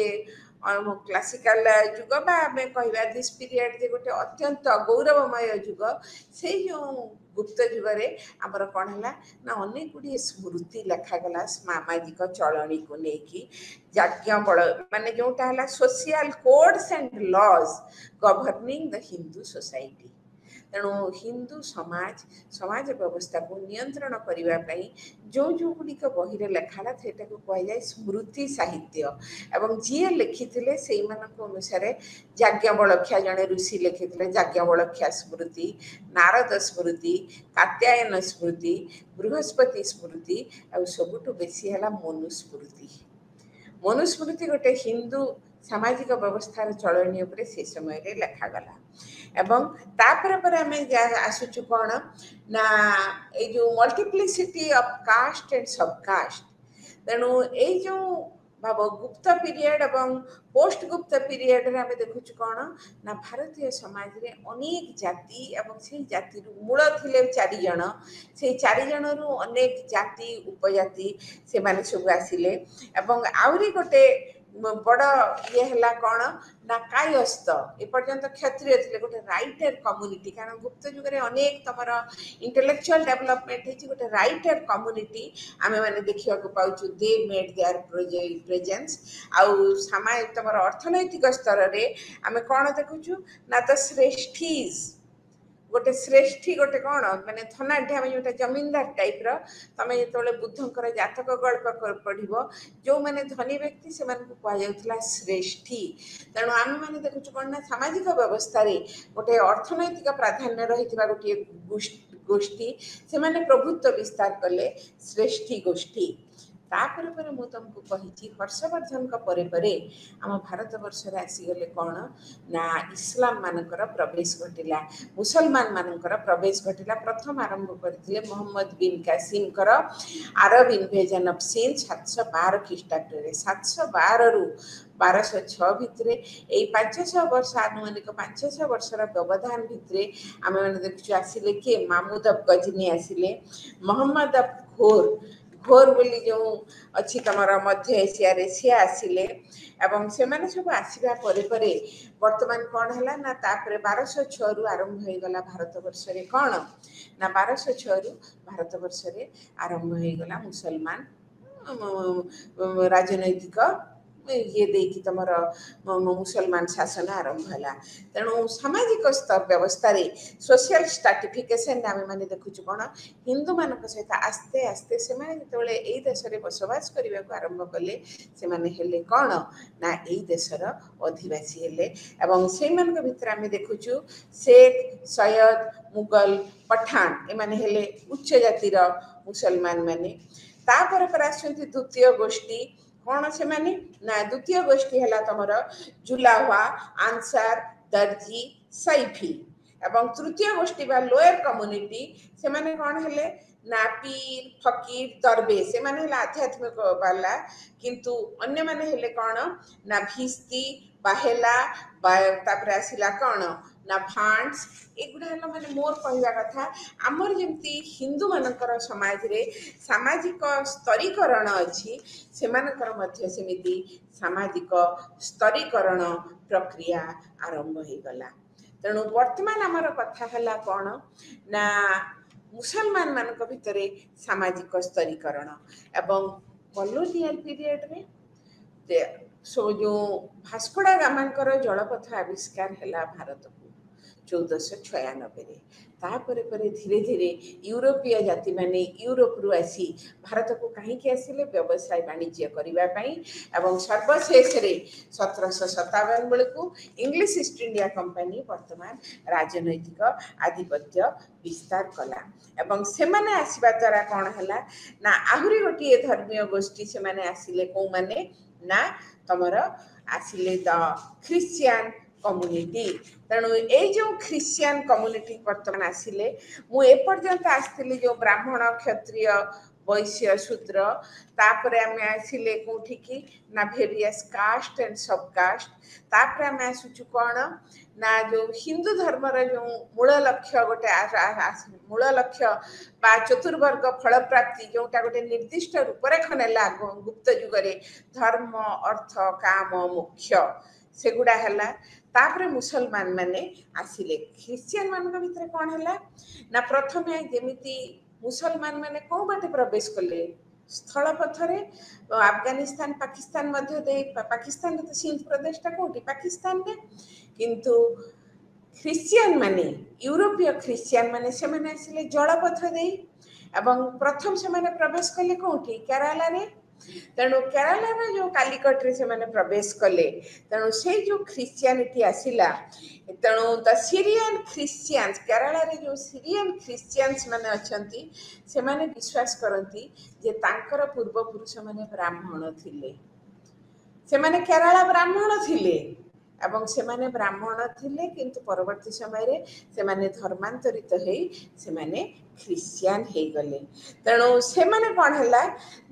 क्लासिकल जुग बा आमे कहबा दिस पीरियड जे गोटे अत्यंत गौरवमय जुग। से जो गुप्त जुगरे आमर कौन है ना अनेक गुड़िए स्मृति लेखागला सामाजिक चलनी को लेकिन याज्ञ बल माने जोटा है social codes and laws governing the Hindu society. तेणु हिंदू समाज समाज व्यवस्था को नियंत्रण करने जो जो गुड़िक बही लेखाला से कह जाए स्मृति साहित्य एवं जी लिखिते से अनुसार याज्ञवल्क्य जड़े ऋषि लिखिते याज्ञवल्क्य स्मृति, नारद स्मृति, कात्यायन स्मृति, बृहस्पति स्मृति और सबुठ बेसी है मनुस्मृति। ମନୁସ୍ମୃତି ଗୋଟେ ହିନ୍ଦୁ ସାମାଜିକ ବ୍ୟବସ୍ଥାର ଚଳଣି ଉପରେ ସେ ସମୟରେ ଲେଖାଗଲା ଏବଂ ତାପରେ ପରେ ଆମେ ଆସୁଛୁ କ'ଣ ନା ଏଇ ଯେଉଁ ମଲ୍ଟିପ୍ଲିସିଟି ଅଫ୍ କାଷ୍ଟ ଆଣ୍ଡ ସବକାଷ୍ଟ। ତେଣୁ ଏଇ ଯେଉଁ ଭାବ ଗୁପ୍ତ ପିରିୟଡ଼ ଏବଂ ପୋଷ୍ଟ ଗୁପ୍ତ ପିରିୟଡ଼ରେ ଆମେ ଦେଖୁଛୁ କ'ଣ ନା ଭାରତୀୟ ସମାଜରେ ଅନେକ ଜାତି ଏବଂ ସେଇ ଜାତିରୁ ମୂଳ ଥିଲେ 4 ଜଣ, ସେଇ 4 ଜଣରୁ ଅନେକ ଜାତି ଉପଜାତି ସେମାନେ ସବୁ ଆସିଲେ ଏବଂ ଆହୁରି ଗୋଟେ ବଡ଼ ଇଏ ହେଲା କ'ଣ ନା କାୟସ୍ଥ ଏପର୍ଯ୍ୟନ୍ତ କ୍ଷତ୍ରିୟ ଥିଲେ ଗୋଟେ ରାଇଟର କମ୍ୟୁନିଟି, କାରଣ ଗୁପ୍ତ ଯୁଗରେ ଅନେକ ତମର ଇଣ୍ଟେଲେକ୍ଚୁଆଲ ଡେଭଲପମେଣ୍ଟ ହେଇଛି, ଗୋଟେ ରାଇଟର କମ୍ୟୁନିଟି ଆମେମାନେ ଦେଖିବାକୁ ପାଉଛୁ। ଦେ ମେଡ୍ ଦେୟାର ପ୍ରେଜେନ୍ସ। ଆଉ ତମର ଅର୍ଥନୈତିକ ସ୍ତରରେ ଆମେ କ'ଣ ଦେଖୁଛୁ ନା ତ ଶ୍ରେଷ୍ଠୀଜ ଗୋଟେ ଶ୍ରେଷ୍ଠୀ ଗୋଟେ କ'ଣ ମାନେ ଧନାଢ୍ୟ ଆମେ ଯେଉଁଟା ଜମିନଦାର ଟାଇପ୍ର। ତମେ ଯେତେବେଳେ ବୁଦ୍ଧଙ୍କର ଜାତକ ଗଳ୍ପ ପଢ଼ିବ, ଯେଉଁମାନେ ଧନୀ ବ୍ୟକ୍ତି ସେମାନଙ୍କୁ କୁହାଯାଉଥିଲା ଶ୍ରେଷ୍ଠୀ। ତେଣୁ ଆମେମାନେ ଦେଖୁଛୁ କ'ଣ ନା ସାମାଜିକ ବ୍ୟବସ୍ଥାରେ ଗୋଟେ ଅର୍ଥନୈତିକ ପ୍ରାଧାନ୍ୟ ରହିଥିବା ଗୋଟିଏ ଗୋଷ୍ଠୀ ସେମାନେ ପ୍ରଭୁତ୍ୱ ବିସ୍ତାର କଲେ, ଶ୍ରେଷ୍ଠୀ ଗୋଷ୍ଠୀ। ତାପରେ ପରେ ମୁଁ ତୁମକୁ କହିଛି ହର୍ଷବର୍ଦ୍ଧନଙ୍କ ପରେ ପରେ ଆମ ଭାରତବର୍ଷରେ ଆସିଗଲେ କ'ଣ ନା ଇସଲାମ ମାନଙ୍କର ପ୍ରବେଶ ଘଟିଲା, ମୁସଲମାନ ମାନଙ୍କର ପ୍ରବେଶ ଘଟିଲା। ପ୍ରଥମ ଆରମ୍ଭ କରିଥିଲେ ମହମ୍ମଦ ବିନ୍ କାସିମଙ୍କର ଆରବ ଇନଭେଜନ ଅଫ୍ ସିନ୍ଧ 712 ଖ୍ରୀଷ୍ଟାବ୍ଦରେ। 712ରୁ 1206 ଭିତରେ ଏଇ 500 ବର୍ଷ ଆନୁମାନିକ 500 ବର୍ଷର ବ୍ୟବଧାନ ଭିତରେ ଆମେମାନେ ଦେଖୁଛୁ ଆସିଲେ କିଏ ମାମୁଦ ଅଫ୍ ଗଜନୀ ଆସିଲେ, ମହମ୍ମଦ ଅଫ୍ ଘୋର ବୋଲି ଯେଉଁ ଅଛି ତମର ମଧ୍ୟ ଏସିଆରେ ସିଏ ଆସିଲେ ଏବଂ ସେମାନେ ସବୁ ଆସିବା ପରେ ପରେ ବର୍ତ୍ତମାନ କ'ଣ ହେଲା ନା ତାପରେ 1206ରୁ ଆରମ୍ଭ ହେଇଗଲା ଭାରତବର୍ଷରେ କ'ଣ ନା 1206ରୁ ଭାରତବର୍ଷରେ ଆରମ୍ଭ ହେଇଗଲା ମୁସଲମାନ ରାଜନୈତିକ ଇଏ ଦେଇକି ତମର ମୁସଲମାନ ଶାସନ ଆରମ୍ଭ ହେଲା। ତେଣୁ ସାମାଜିକ ବ୍ୟବସ୍ଥାରେ ସୋସିଆଲ ଷ୍ଟ୍ରାଟିଫିକେସନରେ ଆମେମାନେ ଦେଖୁଛୁ କ'ଣ ହିନ୍ଦୁମାନଙ୍କ ସହିତ ଆସ୍ତେ ଆସ୍ତେ ସେମାନେ ଯେତେବେଳେ ଏଇ ଦେଶରେ ବସବାସ କରିବାକୁ ଆରମ୍ଭ କଲେ ସେମାନେ ହେଲେ କ'ଣ ନା ଏଇ ଦେଶର ଅଧିବାସୀ ହେଲେ ଏବଂ ସେଇମାନଙ୍କ ଭିତରେ ଆମେ ଦେଖୁଛୁ ଶେଖ, ସୟଦ, ମୁଗଲ, ପଠାଣ ଏମାନେ ହେଲେ ଉଚ୍ଚ ଜାତିର ମୁସଲମାନ ମାନେ। ତାପରେ ପରେ ଆସୁଛନ୍ତି ଦ୍ୱିତୀୟ ଗୋଷ୍ଠୀ, କ'ଣ ସେମାନେ ନା ଦ୍ୱିତୀୟ ଗୋଷ୍ଠୀ ହେଲା ତମର ଜୁଲାୱା, ଆନସାର, ଦର୍ଜି, ସୈଫି ଏବଂ ତୃତୀୟ ଗୋଷ୍ଠୀ ବା ଲୋୟର କମ୍ୟୁନିଟି ସେମାନେ କ'ଣ ହେଲେ ନା ପୀର, ଫକୀର, ଦରବେଶ ଏମାନେ ହେଲେ ଆଧ୍ୟାତ୍ମିକ ବାଲା, କିନ୍ତୁ ଅନ୍ୟମାନେ ହେଲେ କ'ଣ ନା ଭିସ୍ତି, ବାହେଲା, ତାପରେ ଆସିଲା କ'ଣ ନା ଭାଣ୍ଡସ୍। ଏଗୁଡ଼ା ହେଲା ମାନେ ମୋର କହିବା କଥା ଆମର ଯେମିତି ହିନ୍ଦୁମାନଙ୍କର ସମାଜରେ ସାମାଜିକ ସ୍ତରୀକରଣ ଅଛି, ସେମାନଙ୍କର ମଧ୍ୟ ସେମିତି ସାମାଜିକ ସ୍ତରୀକରଣ ପ୍ରକ୍ରିୟା ଆରମ୍ଭ ହେଇଗଲା। ତେଣୁ ବର୍ତ୍ତମାନ ଆମର କଥା ହେଲା କ'ଣ ନା ମୁସଲମାନ ମାନଙ୍କ ଭିତରେ ସାମାଜିକ ସ୍ତରୀକରଣ ଏବଂ କଲୋନିଆଲ ପିରିୟଡ଼ରେ ଯେଉଁ ଭାସ୍କୋଡା ଗାମାଙ୍କର ଜଳପଥ ଆବିଷ୍କାର ହେଲା ଭାରତକୁ 1496ରେ। ତାପରେ ପରେ ଧୀରେ ଧୀରେ ୟୁରୋପୀୟ ଜାତିମାନେ ୟୁରୋପରୁ ଆସି ଭାରତକୁ କାହିଁକି ଆସିଲେ ବ୍ୟବସାୟ ବାଣିଜ୍ୟ କରିବା ପାଇଁ ଏବଂ ସର୍ବଶେଷରେ 1757 ବେଳକୁ ଇଂଲିଶ ଇଷ୍ଟ ଇଣ୍ଡିଆ କମ୍ପାନୀ ବର୍ତ୍ତମାନ ରାଜନୈତିକ ଆଧିପତ୍ୟ ବିସ୍ତାର କଲା ଏବଂ ସେମାନେ ଆସିବା ଦ୍ୱାରା କ'ଣ ହେଲା ନା ଆହୁରି ଗୋଟିଏ ଧର୍ମୀୟ ଗୋଷ୍ଠୀ ସେମାନେ ଆସିଲେ, କେଉଁମାନେ ନା ତମର ଆସିଲେ ଦ ଖ୍ରୀଷ୍ଟିଆନ କମ୍ୟୁନିଟି। ତେଣୁ ଏଇ ଯେଉଁ ଖ୍ରୀଷ୍ଟିଆନ କମ୍ୟୁନିଟି ବର୍ତ୍ତମାନ ଆସିଲେ, ମୁଁ ଏପର୍ଯ୍ୟନ୍ତ ଆସିଥିଲି ଯେଉଁ ବ୍ରାହ୍ମଣ, କ୍ଷତ୍ରିୟ, ବୈଶ୍ୟ, ଶୂଦ୍ର, ତାପରେ ଆମେ ଆସିଲେ କେଉଁଠିକି ନା ଭେରିୟସ୍ କାଷ୍ଟ ଆଣ୍ଡ ସବକାଷ୍ଟ। ତାପରେ ଆମେ ଆସୁଛୁ କ'ଣ ନା ଯେଉଁ ହିନ୍ଦୁ ଧର୍ମର ଯେଉଁ ମୂଳ ଲକ୍ଷ୍ୟ ଗୋଟେ ମୂଳ ଲକ୍ଷ୍ୟ ବା ଚତୁର୍ବର୍ଗ ଫଳପ୍ରାପ୍ତି ଯେଉଁଟା ଗୋଟେ ନିର୍ଦ୍ଦିଷ୍ଟ ରୂପରେଖ ନେଲା ଗୁପ୍ତ ଯୁଗରେ ଧର୍ମ, ଅର୍ଥ, କାମ, ମୋକ୍ଷ ସେଗୁଡ଼ା ହେଲା। ତାପରେ ମୁସଲମାନ ମାନେ ଆସିଲେ। ଖ୍ରୀଷ୍ଟିଆନ ମାନଙ୍କ ଭିତରେ କ'ଣ ହେଲା ନା ପ୍ରଥମେ ଯେମିତି ମୁସଲମାନ ମାନେ କେଉଁ ବାଟେ ପ୍ରବେଶ କଲେ ସ୍ଥଳ ପଥରେ ଆଫଗାନିସ୍ତାନ, ପାକିସ୍ତାନ ମଧ୍ୟ ଦେଇ, ପାକିସ୍ତାନରେ ତ ସିନ୍ଧ ପ୍ରଦେଶଟା କେଉଁଠି ପାକିସ୍ତାନରେ, କିନ୍ତୁ ଖ୍ରୀଷ୍ଟିଆନ ମାନେ ୟୁରୋପୀୟ ଖ୍ରୀଷ୍ଟିଆନ ମାନେ ସେମାନେ ଆସିଲେ ଜଳପଥ ଦେଇ ଏବଂ ପ୍ରଥମ ସେମାନେ ପ୍ରବେଶ କଲେ କେଉଁଠି କେରାଲାରେ। ତେଣୁ କେରାଲାର ଯେଉଁ କାଲିକଟରେ ସେମାନେ ପ୍ରବେଶ କଲେ, ତେଣୁ ସେଇ ଯେଉଁ ଖ୍ରୀଷ୍ଟିଆନିଟି ଆସିଲା, ତେଣୁ ଦ ସିରିଆନ ଖ୍ରୀଷ୍ଟିଆନ୍ସ, କେରଳାରେ ଯେଉଁ ସିରିଆନ ଖ୍ରୀଷ୍ଟିଆନ୍ସ ମାନେ ଅଛନ୍ତି ସେମାନେ ବିଶ୍ୱାସ କରନ୍ତି ଯେ ତାଙ୍କର ପୂର୍ବପୁରୁଷମାନେ ବ୍ରାହ୍ମଣ ଥିଲେ ସେମାନେ କେରଳ ବ୍ରାହ୍ମଣ ଥିଲେ ଏବଂ ସେମାନେ ବ୍ରାହ୍ମଣ ଥିଲେ କିନ୍ତୁ ପରବର୍ତ୍ତୀ ସମୟରେ ସେମାନେ ଧର୍ମାନ୍ତରିତ ହେଇ ସେମାନେ ଖ୍ରୀଷ୍ଟିଆନ ହେଇଗଲେ। ତେଣୁ ସେମାନେ କ'ଣ ହେଲା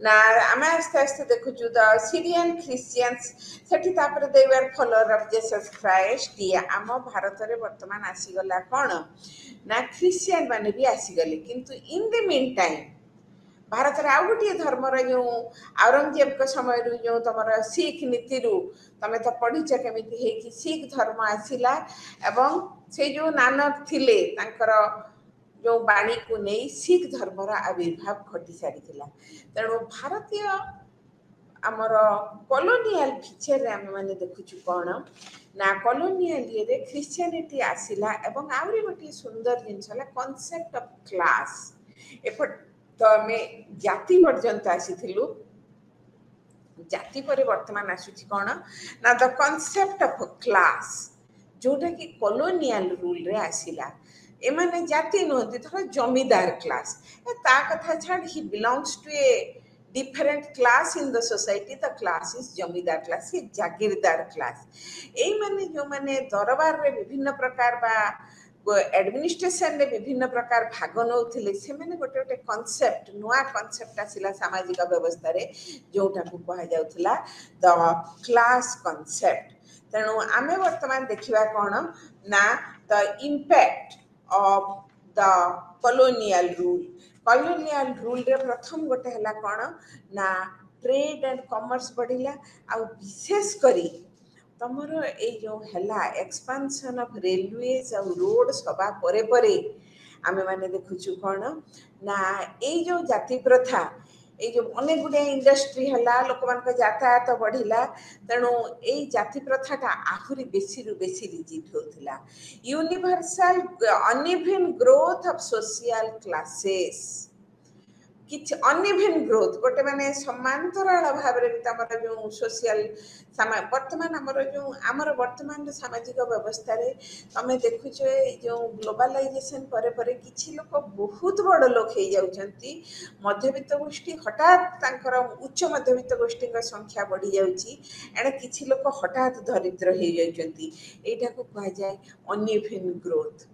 ନା ଆମେ ଆସ୍ତେ ଆସ୍ତେ ଦେଖୁଛୁ ଦ ସିରିଆନ ଖ୍ରୀଷ୍ଟିଆନ୍ସ ସେଠି ତାପରେ ଦେ ୱେର୍ ଫଲୋଅର ଅଫ୍ ଜିସସ୍ ଖ୍ରାଇଷ୍ଟ। ଆମ ଭାରତରେ ବର୍ତ୍ତମାନ ଆସିଗଲା କ'ଣ ନା ଖ୍ରୀଷ୍ଟିଆନ ମାନେ ବି ଆସିଗଲେ। କିନ୍ତୁ ଇନ୍ ଦ ମିନ୍ ଟାଇମ୍ ଭାରତରେ ଆଉ ଗୋଟିଏ ଧର୍ମର ଯେଉଁ ଔରଙ୍ଗଜେବଙ୍କ ସମୟରୁ ଯେଉଁ ତମର ଶିଖ ନୀତିରୁ ତମେ ତ ପଢ଼ିଛ କେମିତି ହେଇକି ଶିଖ ଧର୍ମ ଆସିଲା ଏବଂ ସେ ଯେଉଁ ନାନକ ଥିଲେ ତାଙ୍କର ଯେଉଁ ବାଣୀକୁ ନେଇ ଶିଖ ଧର୍ମର ଆବିର୍ଭାବ ଘଟି ସାରିଥିଲା। ତେଣୁ ଭାରତୀୟ ଆମର କଲୋନିଆଲ ଫିଚରରେ ଆମେମାନେ ଦେଖୁଛୁ କ'ଣ ନା କଲୋନିଆଲ ଇଏରେ ଖ୍ରୀଷ୍ଟିଆନିଟି ଆସିଲା ଏବଂ ଆହୁରି ଗୋଟିଏ ସୁନ୍ଦର ଜିନିଷ ହେଲା କନସେପ୍ଟ ଅଫ୍ କ୍ଲାସ୍। ଏପଟ ତ ଆମେ ଜାତି ପର୍ଯ୍ୟନ୍ତ ଆସିଥିଲୁ, ଜାତି ପରେ ବର୍ତ୍ତମାନ ଆସୁଛି କ'ଣ ନା ଦ କନସେପ୍ଟ ଅଫ୍ କ୍ଲାସ୍ ଯେଉଁଟାକି କଲୋନିଆଲ ରୁଲରେ ଆସିଲା। ଏମାନେ ଜାତି ନୁହନ୍ତି, ଧର ଜମିଦାର କ୍ଲାସ୍, ତା କଥା ଛାଡ଼, he belongs to a different class in the society. The class is zamindar class, ये जागीरदार क्लास। यही माने जो माने दरबार रे विभिन्न प्रकार बा एडमिनिस्ट्रेशन रे विभिन्न प्रकार भाग नौथिले से माने गोटे गोटे कॉन्सेप्ट नुआ कॉन्सेप्ट आसिला सामाजिक व्यवस्था रे जोटा को कहा जाउथला द क्लास कॉन्सेप्ट। तेणु आमे वर्तमान देखिबा कोन ना the impact of the colonial rule. Colonial rule रे प्रथम गोटे हला कोन ना ट्रेड एंड कॉमर्स बढ़िला आ विशेष करी तमर ए जो हला एक्सपेंशन ऑफ रेलवेज और रोड सभा परे परे आमे माने देखुछु कोन ना ए जो जाति प्रथा ए जो अनेक गुडे इंडस्ट्री हला लोक मान को यातायात बढ़िला तेणु ए जाति प्रथाटा आहुरी बेसी रु बेसी रिजिड होथिला। Universal uneven growth of social classes किछि अनइवन ग्रोथ गोटे माने समांतराल भाव रे तमर जो सोशल वर्तमान आमर वर्तमान सामाजिक व्यवस्था रे तमे देखुछ जो ग्लोबलाइजेशन परे परे किछि लोक बहुत बड़ लोक हे जाउछंती, मध्यवित्त गोष्ठी हठात तांकर उच्च मध्यवित्त गोष्ठी का संख्या बढ़ी जाउची, एणे किछि लोक हठात दरिद्र हे जाउछंती। एटा को कहा जाय अनइवन ग्रोथ।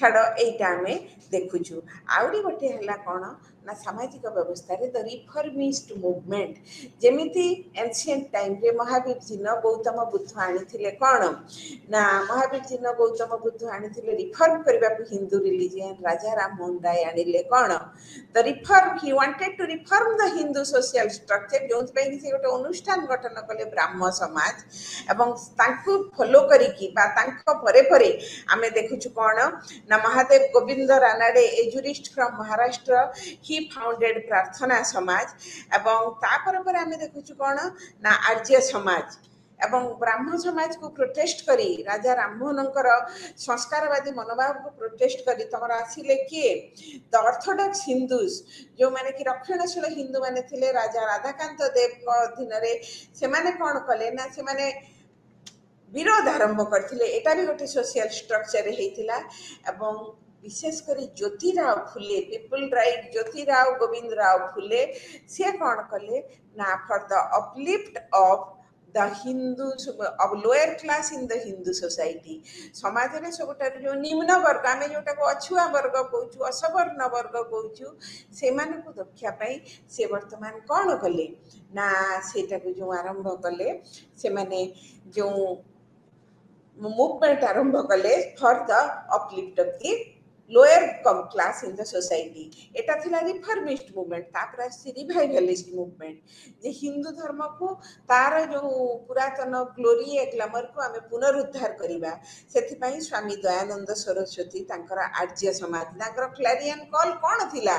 छाड़ एटा आमे देखुछु। आउरी गोटे हला कोन ना सामाजिक व्यवस्था रे द रिफॉर्मिस्ट मूवमेंट जेमिति एंशिएंट टाइम रे महावीर जी न गौतम बुद्ध आनिथिले कोन ना महावीर जी न गौतम बुद्ध आनिथिले रिफॉर्म करबा हिंदू रिलीजियन। राजा राम मोहन राय आनिले कोन the reform, he wanted to reform the Hindu social structure जोंत पे से गोटे अनुष्ठान गठन कले ब्राह्मण समाज एवं तांकु फॉलो करिकी बा तांको परे परे आमे देखुछु कोन ना Mahadev Govind Ranade a jurist from Maharashtra he founded Prarthana Samaj एवं तापर पर आमे देखुछु कोन ना आर्य समाज एवं ब्राह्मण समाज को प्रोटेस्ट करी राजा राममोहनकर संस्कारवादी मनोभाव को प्रोटेस्ट करी तमर आसिले किए द ऑर्थोडॉक्स हिंदूज जो माने कि रक्षणशील हिंदू माने थिले राजा राधाकांत देव को अधीन रे से माने कोन कले ना से माने विरोध आरंभ करथिले। एटा भी गोटे सोशल स्ट्रक्चर हेतिला एवं विशेष करी ज्योतिराव फुले पीपल राइट ज्योतिराव गोविंद राव फुले से कौन कले ना for the uplift of the Hindu of lower class in the Hindu society. समाज रे सबटार जो निम्न वर्ग आमे जोटा को अछुआ वर्ग कहूछु असवर्ण वर्ग कहूछु से माने को दक्षा पई से वर्तमान कौन कले ना सेटा को जो आरंभ कले से माने जो मूवमेंट आरंभ कले for the uplift of the lower class in the society. एटा थिला रिफॉर्मिस्ट मूवमेंट। तापर आसी रिवाइवलिस्ट मूवमेंट जे हिंदू धर्म को तार जो पुरातन ग्लोरी ए ग्लैमर को आमे पुनरुद्धार करिबा सेथि पई स्वामी दयानंद सरस्वती तांकर आर्य समाज तांकर क्लैरियन कॉल कोन थिला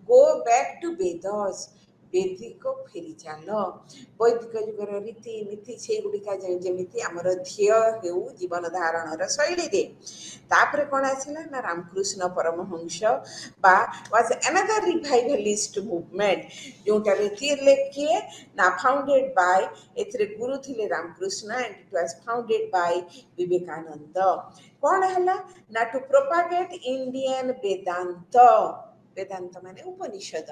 गो बैक टू वेदस वैदिक फेरी चाल वैदिक युगर रीति नीति से गुड़िका जमीती आमर ध्येय हेउ जीवन धारण शैली रे तापर कौन आसला ना रामकृष्ण परमहंस बा वाज अनदर रिवाइवलिस्ट मूवमेंट जोटा रे थिले किए ना फाउंडेड बाय एथरे गुरु थिले Ramakrishna and it was founded by Vivekananda. कौन हला ना to propagate Indian Vedanta Vedanta माने उपनिषद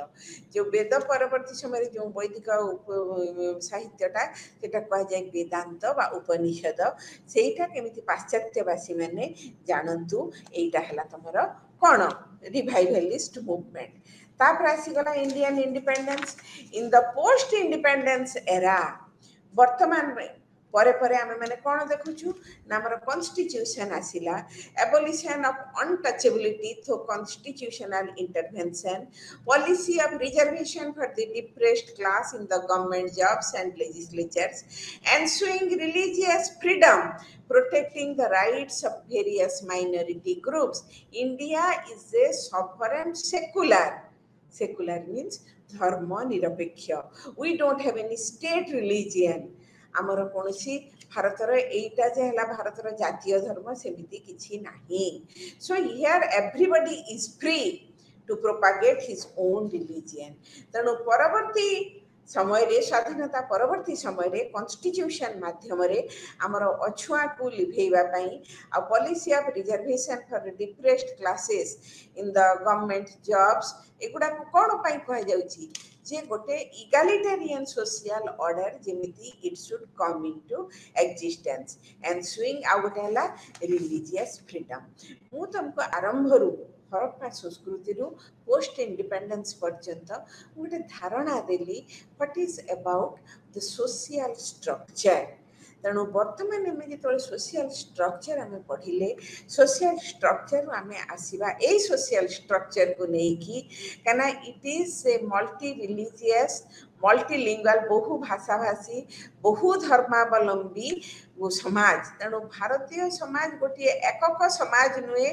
जो वेद परवर्ती समय जो वैदिक साहित्यटा सेटा कह जाए वेदांत बा उपनिषद सेटा केमिति पाश्चात्यवासी माने जानतु एटा हला तमर कोन रिवाइवलिस्ट मूवमेंट तापर आसीगला Indian independence in the post independence era वर्तमान में परे परे आमे माने कोन देखुछु नामर कॉन्स्टिट्यूशन आसिला abolition of untouchability through constitutional intervention policy of reservation for the depressed class in the government jobs and legislatures ensuing religious freedom protecting the rights of various minority groups India is a sovereign secular means dharma nirapeksha we don't have any state religion आमर कौन भारतर एटा जे हला भारतर जातीय धर्म सेमिति किछि नाही so here everybody is free to propagate his own religion तेणु परवर्ती समय रे स्वाधीनता परवर्ती समय रे कॉन्स्टिट्यूशन माध्यम रे आमर अछुआ को लिभेइबा पई आ policy of reservation for depressed classes in the government jobs एगुडा को कोन पई कह जाउची जे गोटे इगालिटेरियन सोशल ऑर्डर जेमिति it should come into existence ensuing आ गोटे हला रिलीजियस फ्रीडम मु तुमको आरंभ रु हरप्पा संस्कृति रु पोस्ट इंडिपेंडेंस पर्यंत गोटे धारणा देली what is about the social structure तेणु बर्तमान आम जो सोशल स्ट्रक्चर आम पढ़िले सोशल स्ट्रक्चर आम आसवा यही सोशल स्ट्रक्चर को लेकिन कहना it is a multi religious multilingual बहु भाषा भाषी बहु धर्मावलंबी समाज तेणु भारतीय समाज गोटे एकक समाज नुहे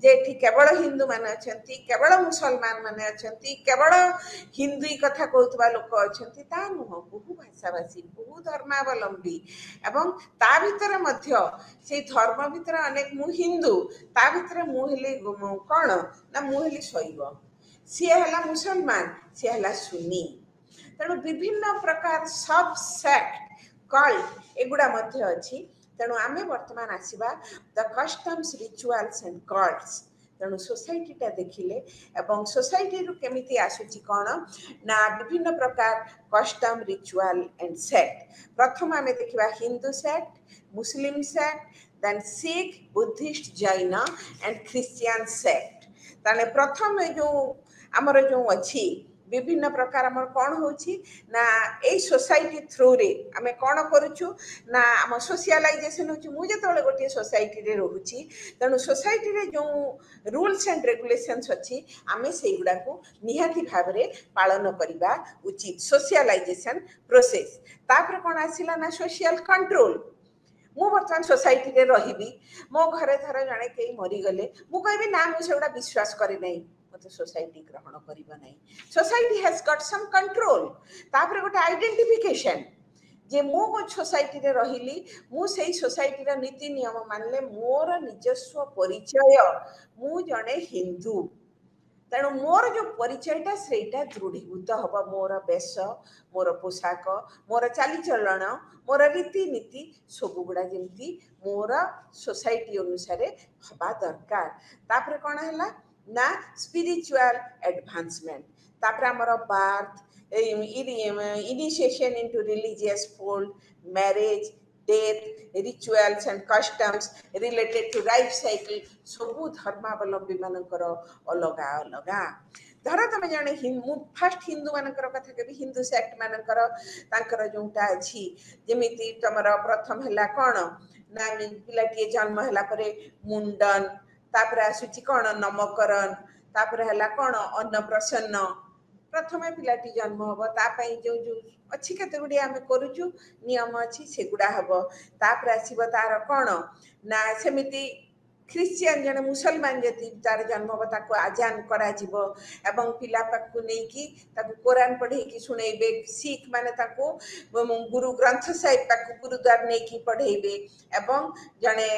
जे केवल हिंदू मान अच्छा केवल मुसलमान मान अच्छा केवल हिंदू कथा कहूबा लोक अच्छा नुह बहु भाषा भाषी बहु धर्मावलंबी एवं ता भितर मध्य से धर्म भितर अनेक मु हिंदू ता भितर मुहली कौन ना मुहली शैव सी है मुसलमान सी है सुन्नी तेणु विभिन्न प्रकार सब सेक्ट कल्ट एगुड़ा मध्य अच्छी तेणु आमे वर्तमान आसीबा the customs rituals and cults तेणु सोसाइटीटा देखिले एवं सोसाइटी रु केमिति आसुची कोन ना विभिन्न प्रकार कस्टम रिचुअल एंड सेक्ट प्रथम आमे देखिबा Hindu sect Muslim sect then Sikh Buddhist Jain and Christian sect ताने प्रथम जो हमर जो अछि विभिन्न प्रकार आम कौन होची ना ए सोसाइटी थ्रू रे आमे कौन करूछु ना आम सोशलाइजेशन होची मु जेतले गोटे सोसाइटी रे रहूची तेणु सोसाइटी रे जो रूल्स एंड रेगुलेशंस अछि आमे सेगुडा को निहाती भाव रे पालन करिबा उचित सोशलाइजेशन प्रोसेस तापर कौन आसिला ना सोशल कंट्रोल मु बर्तमान सोसाइटी रे रहिबी मो घरे धर जणे के मरी गले मु कहबी ना मु सेगुडा विश्वास करे नै मत सोसाइटी ग्रहण करिबा नै society has got some control तापर गोटे आइडेंटिफिकेशन जे मो सोसाइटी रे रहिली मु सेही सोसाइटी रा नीति नियम मानले मोर निजस्व परिचय मु जणे हिंदू तेणु मोर जो परिचयटा सेटा दृढ़ीभूत हम मोर वेश मोर पोशाक मोर चालीचलन मोर रीतिनीति सबुगुड़ा जमी मोर सोसाइटी अनुसार हवा दरकार तापर कौन है ना स्पिरिचुअल एडवांसमेंट तापर आमर birth initiation into religious fold marriage death rituals and customs related to life cycle सबू धर्मावलंबी मानकर अलगा अलगा धर तुम जाने फास्ट हिंदू मानकर कथा कभी हिंदू सेक्ट मानकर तांकर जोटा अच्छी जमीती तुमर प्रथम है कौन ना पिलाटी जन्म है मुंडन तापर आसूची कौन नमकरण तापर है कौन अन्नप्रसन्न प्रथम पिलाटी जन्म हम तापाई जो जो अच्छी केते गुडी आमे करूछु नियम अच्छी सेगुड़ा हम तापर आसीबो तार कौन ना सेमिति ख्रिश्चियन जने मुसलमान जति तार जन्म हम ताको आजान करा जिवो एवं पिला पाकु नै कि ताको कुरान पढ़े कि सुनेबे सिख माने ताको गुरु ग्रंथ साहिब ताको गुरुद्वार नै कि पढ़ेबे एवं जने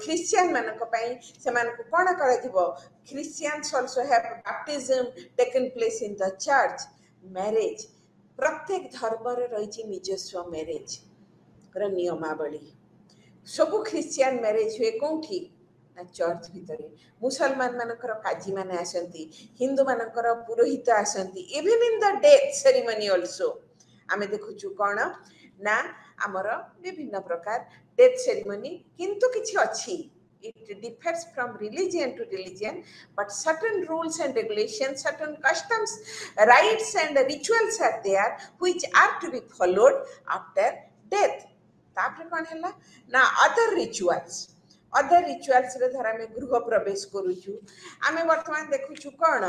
ख्रिश्चियन मानक पई समान को कोन करा जिवो Christians also have baptism taken place in the church marriage प्रत्येक धर्म रे रही निजस्व मैरिज नियमावली सबु ख्रिश्चियन मैरिज हुए कौटी ना चर्च भितर मुसलमान मानकर काजी माने आसंती हिंदू मानकर पुरोहित आसंती even in the death ceremony also आमे देखुछु कोन ना आमर विभिन्न प्रकार डेथ सेरेमनी किंतु किछि अछि it differs from religion to religion but certain rules and regulations certain customs rites and rituals are there which are to be followed after death तापर कोन हला ना अदर रिचुअल्स रे धर आमे गृह प्रवेश करूछु आमे वर्तमान देखुछु कोन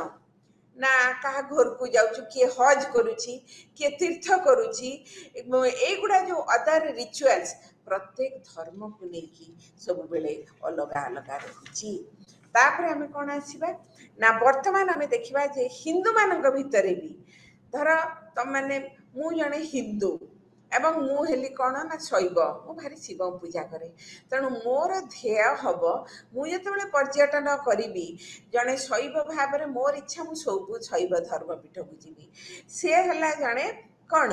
ना कहा घर को जाऊछु किए हज करूछि किए तीर्थ करूछि एगुडा जो अदर रिचुअल्स प्रत्येक धर्म को लेकी सब बेले अलग अलग रही तापर आमे कोन आसीबा ना वर्तमान आमे देखिबा जे हिंदू मानक भितरे भी धर तम माने मु जने हिंदू एवं मु हेली कोन ना शैव मु भारी शिव पूजा करे तेणु मोर ध्येय हब मु जेतेबेले पर्यटन करिबी जने शैव भाबरे मोर इच्छा मु सब शैव धर्म पीठ को जीवी से हला जने कोन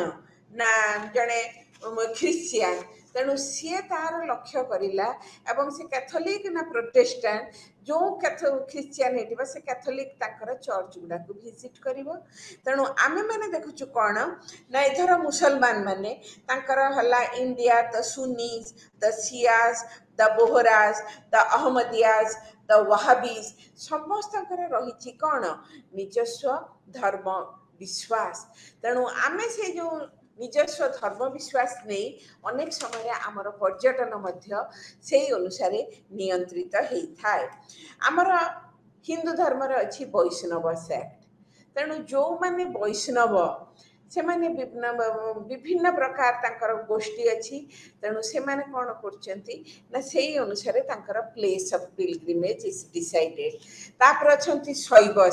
ना जने ख्रिस्टियन तेणु सी तार लक्ष्य करिला एवं से कैथोलिक ना प्रोटेस्टेंट जो ख्रिस्टियन हेटिबा से कैथोलिक ताकर चर्च गुडा को विजिट करिवो तेणु आमे माने देखुछु कोन ना इधर मुसलमान माने तांकर हला India the Sunnis the Shias the Bohras the Ahmadiyyas the Wahhabis समस्त रही कोन निजस्व धर्म विश्वास तेणु आमे से जो निजस्व धर्म विश्वास नहीं अनेक समय आमर पर्यटन मध्य से अनुसार नियंत्रित होता है आमर हिंदू धर्म अच्छी वैष्णव सेक्ट तेणु जो माने वैष्णव से माने विभिन्न प्रकार तांकर गोष्ठी अच्छी तेणु से माने कौन करछंती ना से अनुसार तांकर place of pilgrimage is decided तापर अछंती शैव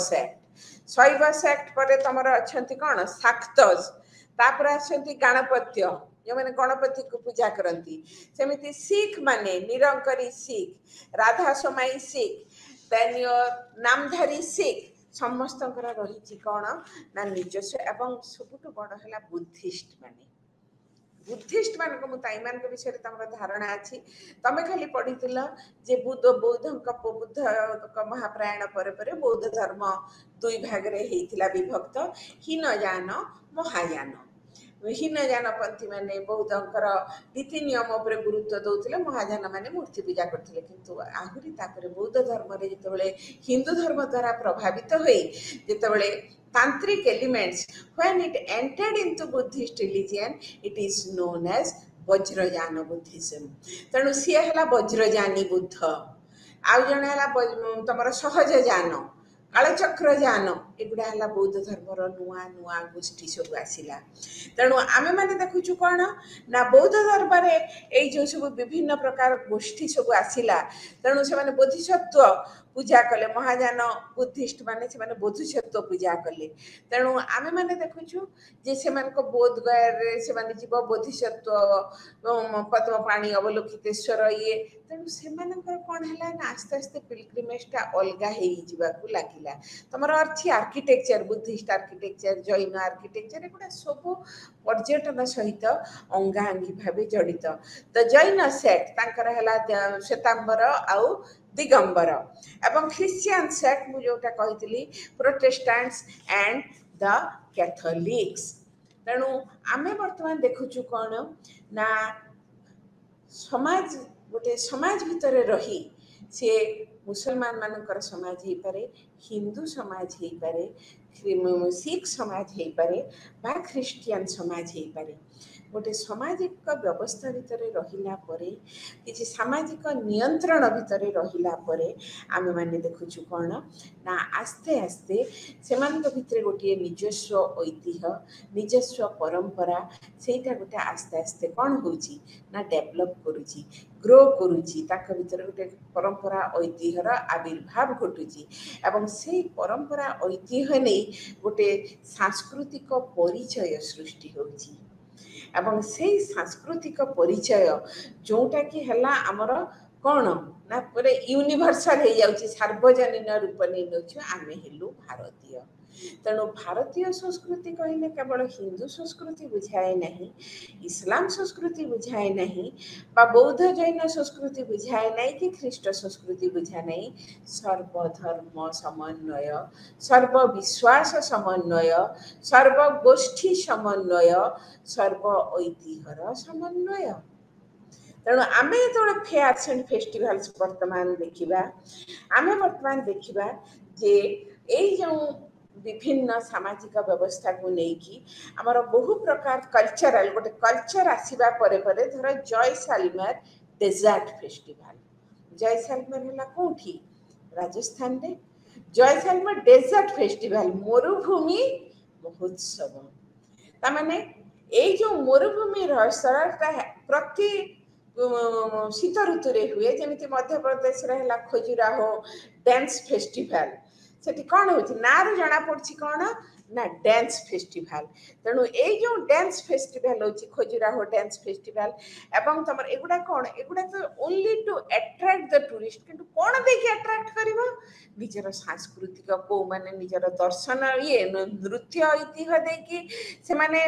सेक्ट पर तमर अछंती कौन शाक्तज तापर आसंती गणपत्य जो मैंने गणपति को पूजा करती सेमिति सिख माने निरंकारी सिख राधा समाई सिख नामधारी सिख समस्त रही कौन ना निजस्व एवं सबुठ बड़ है बुद्धिस्ट मान मान विषय तुम धारणा अच्छी तमें खाली पढ़ी जे बौद्ध महाप्रयाण पर बौद्ध धर्म दुई भाग रे विभक्त हीनयान महायान हीनयानपंथी माने बौद्धंकर नीति नियम पर गुरुत्व दौले महायान माने मूर्ति पूजा करते किंतु आहुरी तापर बौद्ध धर्म रे जितेबाला हिंदू धर्म द्वारा प्रभावित हुए जितेबाला tantric elements when it entered into Buddhist religion it is known as Vajrayana Buddhism तेणु सी है वज्रयानी बुद्ध आउ जड़े है तुम सहज जान कालचक्र जान एगुड़ा है बौद्ध धर्मर नुआ नुआ गोष्ठी सब आसला तेणु आमे माने देखुछु कौन ना बौद्ध धर्म ये जो सब विभिन्न प्रकार गोष्ठी सब आसला तेणु से बोधिसत्व पूजा कले महायान बुद्धिस्ट माने से बोधिसत्व पूजा कले तेणु आमे माने देखुछु जे से बोध गया से जीव बोधिसत्व पद्म पाणी अवलोकितेश्वर ये तेणु से कौन है ना आस्ते आस्ते पिलग्रिमेजटा अलगा हो लगिला तुम अच्छी architecture Buddhist architecture Jain architecture एगुड़ा सब पर्यटन सहित अंगांगी भाव जड़ित द जैन सेक्ट तांकर है श्वेतांबर आउ दिगंबर एवं ख्रिस्टियन सेक्ट मु जोटा कही प्रोटेस्टेंट्स एंड द कैथोलिक्स तेणु आमे वर्तमान देखुछु कौन ना समाज गोटे समाज भितर रही से मुसलमान मानकर समाज हो पारे हिंदू समाज हो पारे सिख समाज हो पारे बा ख्रिस्टियन समाज हो पारे गोटे सामाजिक व्यवस्था भितर रहिला परे किसी सामाजिक नियंत्रण भितर रहिला परे आमे माने देखुछु कौन ना आस्ते आस्ते सेमानक भितर गोटे निजस्व ऐतिह्य निजस्व परंपरा सेटा गोटे आस्ते आस्ते कौन होची ना डेवलप करूची ग्रो करूची ताक भितर गोटे परंपरा ऐतिह्यर आविर्भाव घटुची एवं से परंपरा ऐतिह्य नहीं गोटे सांस्कृतिक परिचय सृष्टि होची एवं से सांस्कृतिक परिचय जोटा कि हला आमर कौन ना पूरे यूनिवर्सल हो जाउची सार्वजनीन रूप नहीं नौछु आमे हेलु भारतीय तेणु भारतीय संस्कृति कहले केवल हिंदू संस्कृति बुझाए नहीं इस्लाम संस्कृति बुझाए नहीं बा बौद्ध जैन संस्कृति बुझाए नहीं कि ख्रीष्ट संस्कृति बुझाए नहीं सर्वधर्म समन्वय सर्वविश्वास समन्वय सर्वगोष्ठी समन्वय सर्व ऐतिह्यर समन्वय तेणु आमे जो फेयर्स एंड फेस्टिवल्स वर्तमान देखिबा आमे वर्तमान देखिबा जे एई जो विभिन्न सामाजिक व्यवस्था को लेकी आमर बहु प्रकार कल्चरल गोटे कल्चर आसीबा परे परे धर जयसालमेर डेजर्ट फेस्टिवल जयसालमेर होला कोठी राजस्थान रे जयसालमेर डेजर्ट फेस्टिवल मरुभूमि महोत्सव तामाने एई जो मरुभूमि रहसरटा प्रति शीत ऋतु रे हुए जमी मध्य प्रदेश है खजुराहो डांस फेस्टिवल से कौन हो ना जना पड़ी कौन ना डांस फेस्टिवल तेणु ये जो डांस फेस्टिवल होची खजुराहो डांस फेस्टिवल एवं तुम एगुड़ा कौन एगुड़ा तो only to attract the tourist किंतु कौन देखि अट्रैक्ट करिवो निजर सांस्कृतिक को माने निजर दर्शन ये नृत्य ऐतिह्य देखि से माने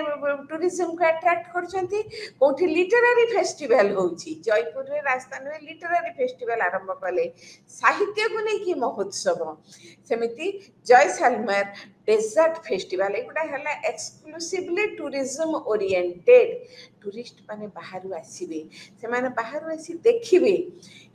टूरिज्म को अट्रैक्ट करछंती कोठी लिटरेरी फेस्टिवल होची जयपुर रे राजस्थान में लिटरेरी फेस्टिवल आरंभ कले साहित्य को नहीं कि महोत्सव सेमिति जयसालमेर डेजर्ट फेस्टिवल एगुड़ा है एक्सक्लूसिवली टूरिज्म ओरिएंटेड टूरिस्ट माने बाहर आसवे से माने बाहर आसी देखिबे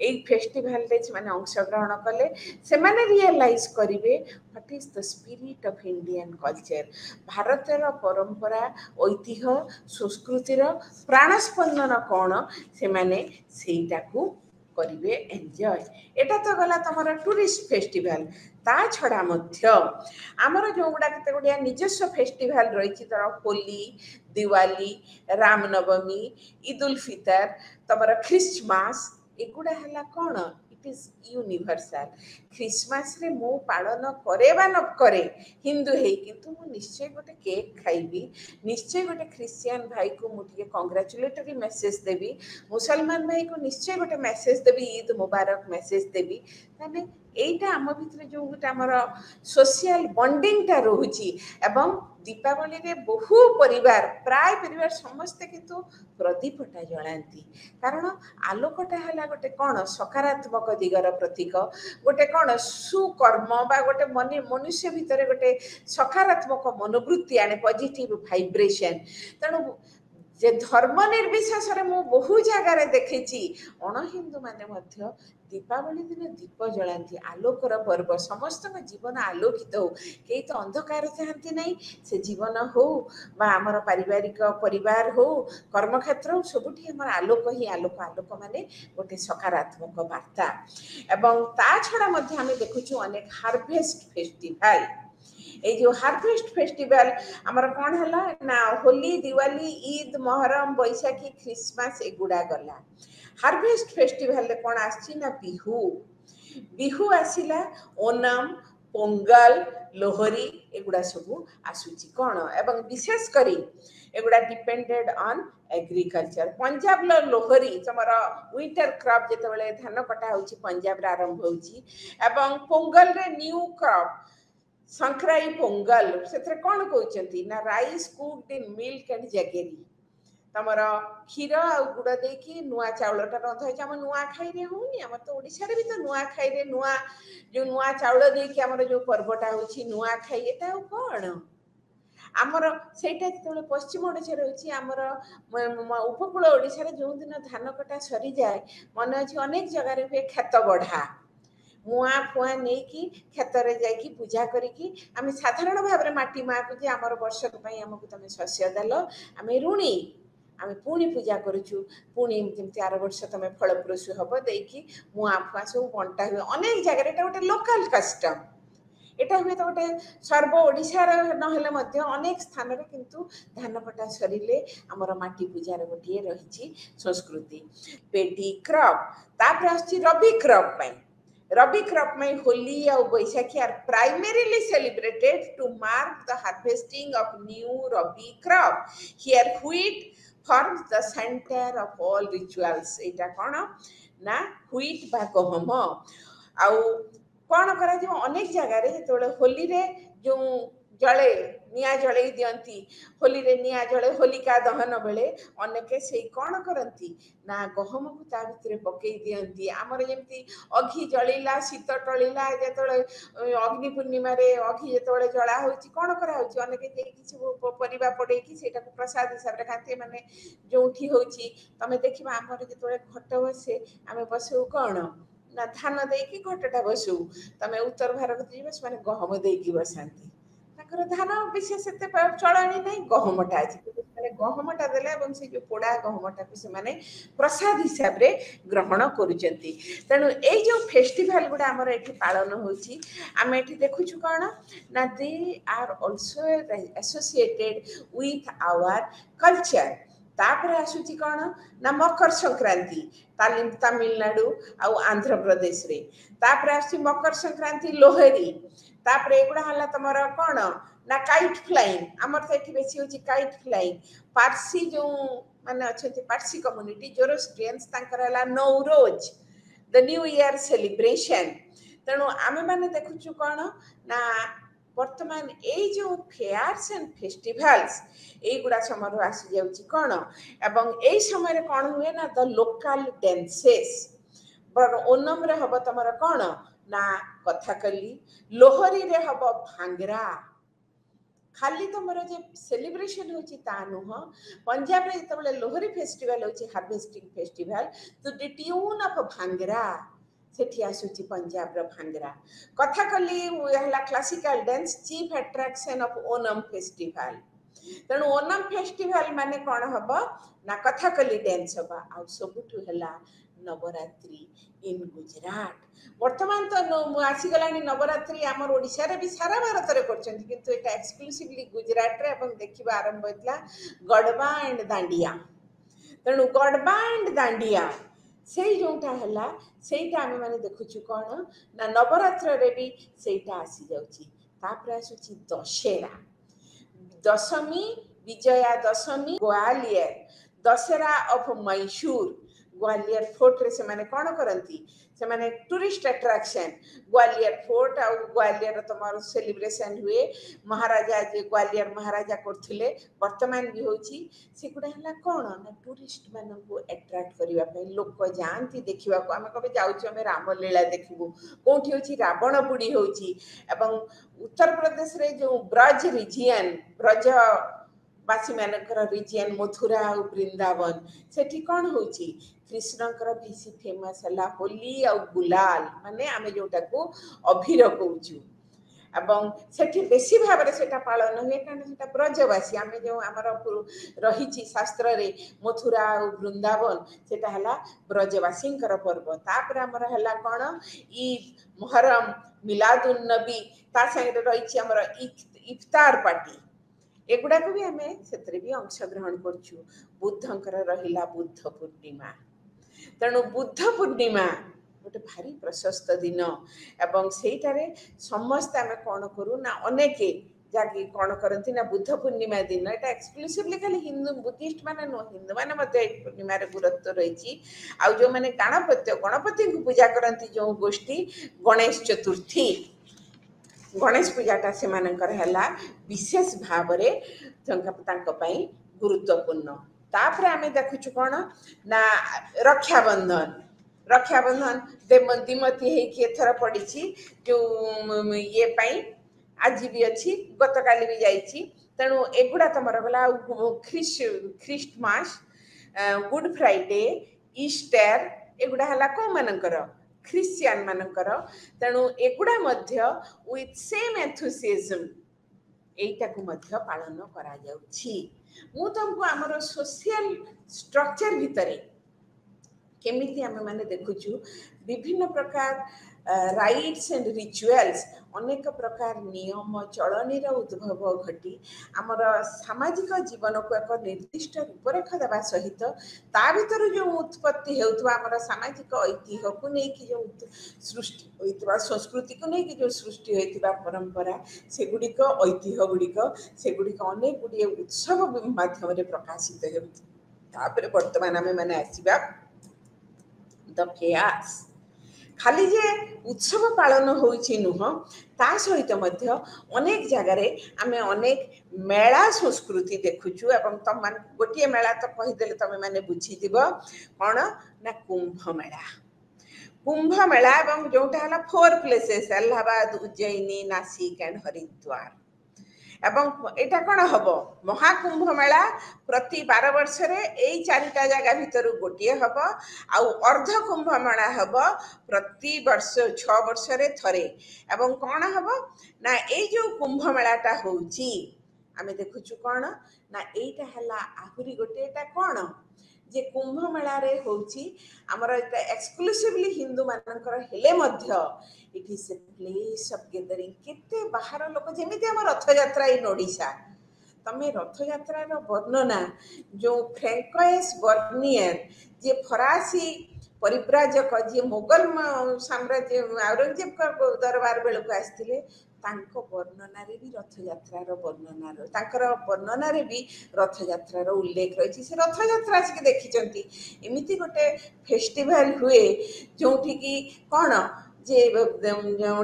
ए फेस्टिवल रे से माने अंशग्रहण कले से माने रियलाइज करिवे what is the spirit of Indian culture भारतर परंपरा ऐतिह्य संस्कृतिर प्राणस्पंदन कौन से माने सेटा को करिवे एंजॉय एटा तो गला तमरा टूरिस्ट फेस्टिवल ता छड़ा मध्य आमर जो गुड़ा केते गुड़िया निजस्व फेस्टिवल रही तर होली दिवाली रामनवमी ईद उल फितर तमर ख्रिस्टमास एगुड़ा है कौन इट इज यूनिवर्सल ख्रिस्टमास रे मु पालन करे बा न करे हिंदू है किंतु मु निश्चय गोटे केक खाइबी निश्चय गोटे क्रिश्चियन भाई को मुझे कंग्रेचुलेटरी मेसेज देवी मुसलमान भाई को निश्चय गोटे मेसेज देवी ईद मुबारक मेसेज देवी ताने एटा आम भितर जो गोटे आमर सोशल बॉन्डिंगटा रोची एवं दीपावली रे बहु परिवार प्राय परिवार समस्ते किंतु प्रदीपटा जलांती कारण आलोकटा है गोटे कौन सकारात्मक दिगर प्रतीक गोटे कौन सुकर्म बा गोटे मनुष्य भितर गोटे सकारात्मक मनोवृत्ति आने पॉजिटिव वाइब्रेशन तेणु जे धर्म निर्विशेष मु बहु जगार देखी अण हिंदू माने दीपावली दिन दीप जलांती आलोकर पर्व समस्त जीवन आलोकित हो कई तो अंधकार चाहती नहीं से जीवन हो बा आमर पारिवारिक परिवार हो कर्मक्षेत्र हो सबुठी आमर आलोक ही आलोक आलोक माने गोटे सकारात्मक वार्ता एवं ता छड़ा मध्य आमे देखुछु अनेक हार्वेस्ट फेस्टिवल ए जो हार्वेस्ट फेस्टिवल आमर कौन है ना होली दिवाली ईद मोहरम बैशाखी ख्रिस्टमास एगुड़ा गला हार्वेस्ट फेस्टिवल रे कौन आछि ना बिहू बिहू आसिला ओनम पोंगल लोहरी एगुड़ा सब आसुची कौन एवं विशेष करी एगुड़ा depended on agriculture Punjab Lohri तुमर विंटर क्रॉप जेतेबेले धान कटा होची पंजाब रे आरंभ होची एवं पोंगल रे न्यू क्रॉप संक्राई पोंगल से कौन कहते ना rice cooked in milk and jaggery तमर क्षीर आ गुड़ देकी नुआ चाउलटा रंधा होइछ हम नुआ खाई रे होनी हम तो ओडिसा रे भी तो नुआ खाई रे नुआ जो नुआ चाउल देकी हमर जो पर्वटा होछि नुआ खाई एटा कोन आमर सेटा जेतेबेले पश्चिम ओडिसा रे होछि आमर उपकूल ओडिसा रे जो दिन धान कटा सरी जाए मन अछि अनेक जगह रे हुए खेत बढ़ा मुआ फुआ नहीं कि खेतरे जाकि पूजा करिकी आमे साधारण भाव में माटी माँ को जे आमर वर्षक पई हमकु तमे शस्य देल आमे ऋणी आमे पुणी पूजा करूछु पुणी जेमति आर वर्ष तमे फलप्रसू हबो देकी मुआ फुआ सब बंटा हुए अनेक जगह एटा गोटे लोकल कस्टम एटा हुए तो गोटे सर्व ओडिशा नहेले मध्य अनेक स्थान रे किंतु धान कटा सरिले आमर माटी पूजार गोटे रही संस्कृति पेडी क्रॉप तापर आछि रबी क्रॉप पई Rabi crop में होली और Baisakhi are primarily celebrated to mark the harvesting of new Rabi crop. Here wheat, forms the center of all rituals. ଏଇଟା କ'ଣ ନା ହ୍ୱିଟ୍ ବା ଗହମ। ଆଉ କ'ଣ କରାଯିବ ଅନେକ ଜାଗାରେ ଯେତେବେଳେ ହୋଲିରେ ଯେଉଁ ଜଳେ ନିଆଁ ଜଳେଇ ଦିଅନ୍ତି, ହୋଲିରେ ନିଆଁ ଜଳେ ହୋଲିକା ଦହନ ବେଳେ ଅନେକେ ସେଇ କ'ଣ କରନ୍ତି ନା ଗହମକୁ ତା ଭିତରେ ପକେଇ ଦିଅନ୍ତି। ଆମର ଯେମିତି ଅଘି ଜଳିଲା ଶୀତ ଟଳିଲା, ଯେତେବେଳେ ଅଗ୍ନି ପୂର୍ଣ୍ଣିମାରେ ଅଘି ଯେତେବେଳେ ଜଳା ହେଉଛି କ'ଣ କରାହେଉଛି, ଅନେକେ ଦେଇକି ସବୁ ପରିବା ପଡ଼େଇକି ସେଇଟାକୁ ପ୍ରସାଦ ହିସାବରେ ଖାଆନ୍ତି। ମାନେ ଯେଉଁଠି ହେଉଛି ତମେ ଦେଖିବ ଆମର ଯେତେବେଳେ ଘଟ ବସେ ଆମେ ବସଉ କ'ଣ ନା ଧାନ ଦେଇକି ଘଟଟା ବସଉ। ତମେ ଉତ୍ତର ଭାରତ ଯିବ ସେମାନେ ଗହମ ଦେଇକି ବସାନ୍ତି, ତାଙ୍କର ଧାନ ବିଶେଷ ଏତେ ଚଳଣି ନାହିଁ, ଗହମଟା ଅଛି। ସେମାନେ ଗହମଟା ଦେଲେ ଏବଂ ସେ ଯେଉଁ ପୋଡ଼ା ଗହମଟାକୁ ସେମାନେ ପ୍ରସାଦ ହିସାବରେ ଗ୍ରହଣ କରୁଛନ୍ତି। ତେଣୁ ଏଇ ଯେଉଁ ଫେଷ୍ଟିଭାଲ ଗୁଡ଼ା ଆମର ଏଠି ପାଳନ ହେଉଛି, ଆମେ ଏଠି ଦେଖୁଛୁ କ'ଣ ନା they are also associated with our culture. ତାପରେ ଆସୁଛି କ'ଣ ନା ମକର ସଂକ୍ରାନ୍ତି ତାମିଲନାଡୁ ଆଉ ଆନ୍ଧ୍ରପ୍ରଦେଶରେ। ତାପରେ ଆସୁଛି ମକର ସଂକ୍ରାନ୍ତି ଲୋହରୀ। ତାପରେ ଏଗୁଡ଼ା ହେଲା ତମର କ'ଣ ନା କାଇଟ୍ ଫ୍ଲାଇଂ। ଆମର ତ ଏଠି ବେଶୀ ହେଉଛି କାଇଟ୍ ଫ୍ଲାଇଂ। ପାର୍ସି ଯେଉଁ ମାନେ ଅଛନ୍ତି ପାର୍ସି କମ୍ୟୁନିଟି ଜୋରୋଷ୍ଟ୍ରିଆନ୍ସ, ତାଙ୍କର ହେଲା ନୌରୋଜ, ଦ ନ୍ୟୁ ଇୟର ସେଲିବ୍ରେସନ୍। ତେଣୁ ଆମେମାନେ ଦେଖୁଛୁ କ'ଣ ନା ବର୍ତ୍ତମାନ ଏଇ ଯେଉଁ ଫେୟାର୍ସ ଆଣ୍ଡ ଫେଷ୍ଟିଭାଲ୍ସ এইগুড়া সময় আসিযাଉଛି କ'ଣ, ଏବଂ এই ସମୟରେ କ'ଣ ହୁଏ ନା ଦ ଲୋକାଲ ଡ୍ୟାନ୍ସେସ୍। ଓନମରେ ହବ ତମର କ'ଣ ନା କଥାକଲି, ଲୋହରୀରେ ହବ ଭାଙ୍ଗରା। ଖାଲି ତମର ଯେ ସେଲିବ୍ରେସନ ହେଉଛି ତା ନୁହଁ, ପଞ୍ଜାବରେ ଯେତେବେଳେ ଲୋହରୀ ଫେଷ୍ଟିଭାଲ ହେଉଛି harvesting festival, to the tune of Bhangra, ସେଠି ଆସୁଛି ପଞ୍ଜାବର ଭାଙ୍ଗରା। କଥାକଲି ହେଲା classical dance, chief attraction of Onam festival. ତେଣୁ ଓନମ୍ ଫେଷ୍ଟିଭାଲ ମାନେ କ'ଣ ହବ ନା କଥାକଲି ଡ୍ୟାନ୍ସ ହବ। ଆଉ ସବୁଠୁ ହେଲା ନବରାତ୍ରି ଇନ୍ ଗୁଜରାଟ। ବର୍ତ୍ତମାନ ତ ଆସିଗଲାଣି ନବରାତ୍ରି, ଆମର ଓଡ଼ିଶାରେ ବି ସାରା ଭାରତରେ କରୁଛନ୍ତି, କିନ୍ତୁ ଏଇଟା ଏକ୍ସକ୍ଲୁସିଭଲି ଗୁଜରାଟରେ ଏବଂ ଦେଖିବା ଆରମ୍ଭ ହେଇଥିଲା ଗଡ଼ବା ଆଣ୍ଡ ଦାଣ୍ଡିଆ। ତେଣୁ ଗଡ଼ବା ଆଣ୍ଡ ଦାଣ୍ଡିଆ ସେଇ ଯେଉଁଟା ହେଲା ସେଇଟା ଆମେମାନେ ଦେଖୁଛୁ କ'ଣ ନା ନବରାତ୍ରରେ ବି ସେଇଟା ଆସିଯାଉଛି। ତାପରେ ଆସୁଛି ଦଶହରା, ଦଶମୀ, ବିଜୟା ଦଶମୀ, ଗ୍ୱାଲିୟର, ଦଶହରା ଅଫ୍ ମୈସୁର। ଗ୍ୱାଲିୟର ଫୋର୍ଟରେ ସେମାନେ କ'ଣ କରନ୍ତି, ସେମାନେ ଟୁରିଷ୍ଟ ଆଟ୍ରାକ୍ସନ୍। ଗ୍ୱାଲିୟର ଫୋର୍ଟ ଆଉ ଗ୍ୱାଲିୟର ତମର ସେଲିବ୍ରେସନ୍ ହୁଏ। ମହାରାଜା ଯେ ଗ୍ୱାଲିୟର ମହାରାଜା କରୁଥିଲେ, ବର୍ତ୍ତମାନ ବି ହେଉଛି। ସେଗୁଡ଼ା ହେଲା କ'ଣ ନା ଟୁରିଷ୍ଟ ମାନଙ୍କୁ ଆଟ୍ରାକ୍ଟ କରିବା ପାଇଁ ଲୋକ ଯାଆନ୍ତି ଦେଖିବାକୁ। ଆମେ କେବେ ଯାଉଛୁ ଆମେ ରାମଲୀଳା ଦେଖିବୁ, କେଉଁଠି ହେଉଛି ରାବଣ ପୋଡ଼ି ହେଉଛି। ଏବଂ ଉତ୍ତରପ୍ରଦେଶରେ ଯେଉଁ ବ୍ରଜ ରିଜିଅନ୍, ବ୍ରଜବାସୀମାନଙ୍କର ରିଜିଅନ୍ ମଥୁରା ଆଉ ବୃନ୍ଦାବନ, ସେଠି କ'ଣ ହେଉଛି କୃଷ୍ଣଙ୍କର ବେଶୀ ଫେମସ୍ ହେଲା ହୋଲି ଆଉ ଗୁଲାଲ, ମାନେ ଆମେ ଯେଉଁଟାକୁ ଅଭିର କହୁଛୁ। ଏବଂ ସେଠି ବେଶୀ ଭାବରେ ସେଟା ପାଳନ ହୁଏ କାରଣ ସେଟା ବ୍ରଜବାସୀ, ଆମେ ଯେଉଁ ଆମର ରହିଛି ଶାସ୍ତ୍ରରେ ମଥୁରା ଆଉ ବୃନ୍ଦାବନ, ସେଟା ହେଲା ବ୍ରଜବାସୀଙ୍କର ପର୍ବ। ତାପରେ ଆମର ହେଲା କ'ଣ ଇଦ୍, ମହରମ, ମିଲାଦୁନ୍ ନବୀ, ତା ସାଙ୍ଗରେ ରହିଛି ଆମର ଇଫତାର ପାର୍ଟି। ଏଗୁଡ଼ାକ ବି ଆମେ ସେଥିରେ ବି ଅଂଶଗ୍ରହଣ କରୁଛୁ। ବୁଦ୍ଧଙ୍କର ରହିଲା ବୁଦ୍ଧ ପୂର୍ଣ୍ଣିମା। ତେଣୁ ବୁଦ୍ଧ ପୂର୍ଣ୍ଣିମା ଗୋଟେ ଭାରି ପ୍ରଶସ୍ତ ଦିନ ଏବଂ ସେଇଟାରେ ସମସ୍ତେ ଆମେ କ'ଣ କରୁ ନା ଅନେକେ ଯାକି କ'ଣ କରନ୍ତି ନା ବୁଦ୍ଧ ପୂର୍ଣ୍ଣିମା ଦିନ, ଏଇଟା ଏକ୍ସକ୍ଲୁସିଭଲି ଖାଲି ହିନ୍ଦୁ ବୁଦ୍ଧିଷ୍ଟ ମାନେ ନୁହଁ, ହିନ୍ଦୁମାନେ ମଧ୍ୟ ଏଇ ପୂର୍ଣ୍ଣିମାରେ ଗୁରୁତ୍ୱ ରହିଛି। ଆଉ ଯେଉଁମାନେ ଗଣପତିଙ୍କୁ ପୂଜା କରନ୍ତି ଯେଉଁ ଗୋଷ୍ଠୀ, ଗଣେଶ ଚତୁର୍ଥୀ, ଗଣେଶ ପୂଜାଟା ସେମାନଙ୍କର ହେଲା ବିଶେଷ ଭାବରେ ତାଙ୍କ ପାଇଁ ଗୁରୁତ୍ୱପୂର୍ଣ୍ଣ। ତାପରେ ଆମେ ଦେଖୁଛୁ କ'ଣ ନା ରକ୍ଷାବନ୍ଧନ। ରକ୍ଷାବନ୍ଧନ ଦ୍ୱିମତୀ ହେଇକି ଏଥର ପଡ଼ିଛି ଯେଉଁ ଇଏ ପାଇଁ, ଆଜି ବି ଅଛି, ଗତକାଲି ବି ଯାଇଛି। ତେଣୁ ଏଗୁଡ଼ା ତମର ଗଲା। ଆଉ ଖ୍ରୀଷ୍ଟମାସ, ଗୁଡ୍ ଫ୍ରାଇଡେ, ଇଷ୍ଟର, ଏଗୁଡ଼ା ହେଲା କେଉଁମାନଙ୍କର ଖ୍ରୀଷ୍ଟିଆନ ମାନଙ୍କର। ତେଣୁ ଏଗୁଡ଼ା ମଧ୍ୟ ୱିଥ୍ ସେମ୍ ଏନ୍ଥୁସିଆଜମ୍ এইটাକୁ ମଧ୍ୟ ପାଳନ କରାଯାଉଛି। ମୁଁ ତୁମକୁ ଆମର ସୋସିଆଲ ଷ୍ଟ୍ରକ୍ଚର ଭିତରେ କେମିତି ଆମେମାନେ ଦେଖୁଛୁ ବିଭିନ୍ନ ପ୍ରକାର ରାଇଟ୍ସ ଆଣ୍ଡ ରିଚୁଆଲ୍ସ, ଅନେକ ପ୍ରକାର ନିୟମ ଚଳଣିର ଉଦ୍ଭବ ଘଟି ଆମର ସାମାଜିକ ଜୀବନକୁ ଏକ ନିର୍ଦ୍ଦିଷ୍ଟ ରୂପରେଖ ଦେବା ସହିତ ତା ଭିତରୁ ଯେଉଁ ଉତ୍ପତ୍ତି ହେଉଥିବା ଆମର ସାମାଜିକ ଐତିହ୍ୟକୁ ନେଇକି ଯେଉଁ ସୃଷ୍ଟି ହୋଇଥିବା, ସଂସ୍କୃତିକୁ ନେଇକି ଯେଉଁ ସୃଷ୍ଟି ହୋଇଥିବା ପରମ୍ପରା, ସେଗୁଡ଼ିକ ଐତିହ୍ୟ ଗୁଡ଼ିକ, ସେଗୁଡ଼ିକ ଅନେକ ଗୁଡ଼ିଏ ଉତ୍ସବ ମାଧ୍ୟମରେ ପ୍ରକାଶିତ ହେଉଛି। तापर वर्तमान आमे माने आसीबा द फेयर्स खाली जे उत्सव पालन होइछि नुह ता सहित मध्य अनेक जगार आमे अनेक मेला संस्कृति देखुछु एवं तुम मान गोटे मेला तो कहीदेले तुम माने बुझीदिब कौन ना कुंभ मेला एवं जोटा हला four places Allahabad Ujjaini Nashik and Haridwar एवं एटा कौन हम महाकुंभ मेला प्रति 12 वर्ष रे एई चारिटा जगह भितर गोटे हम आउ अर्ध कुंभ मेला हम प्रति वर्ष 6 वर्ष रे थरे एवं कौन हम ना ए जो कुंभ मेलाटा होउची आमे देखुछु कौन ना एटा हला आहुरी गोटे एटा कौन जे कुंभ मेला रे होउची हमर एटा एक्सक्लूसिवली हिंदू मानकर हेले मध्य it is a place of gathering केते बाहर लोक जेमिति हम रथ यात्रा इन ओडिशा तमे रथ यात्रा रो वर्णना जो फ्रैंकोइस बर्नियर जे फरासी परिव्राजक जे मुगल साम्राज्य औरंगजेब का दरबार बेलू आसथिले तांको वर्णना रे भी रथ यात्रा रो वर्णना रो तांकर वर्णना रे भी रथ यात्रा रो उल्लेख रही से रथ यात्रा से देखिचंती एमिति गोटे फेस्टिवल हुए जोठी की कोन जे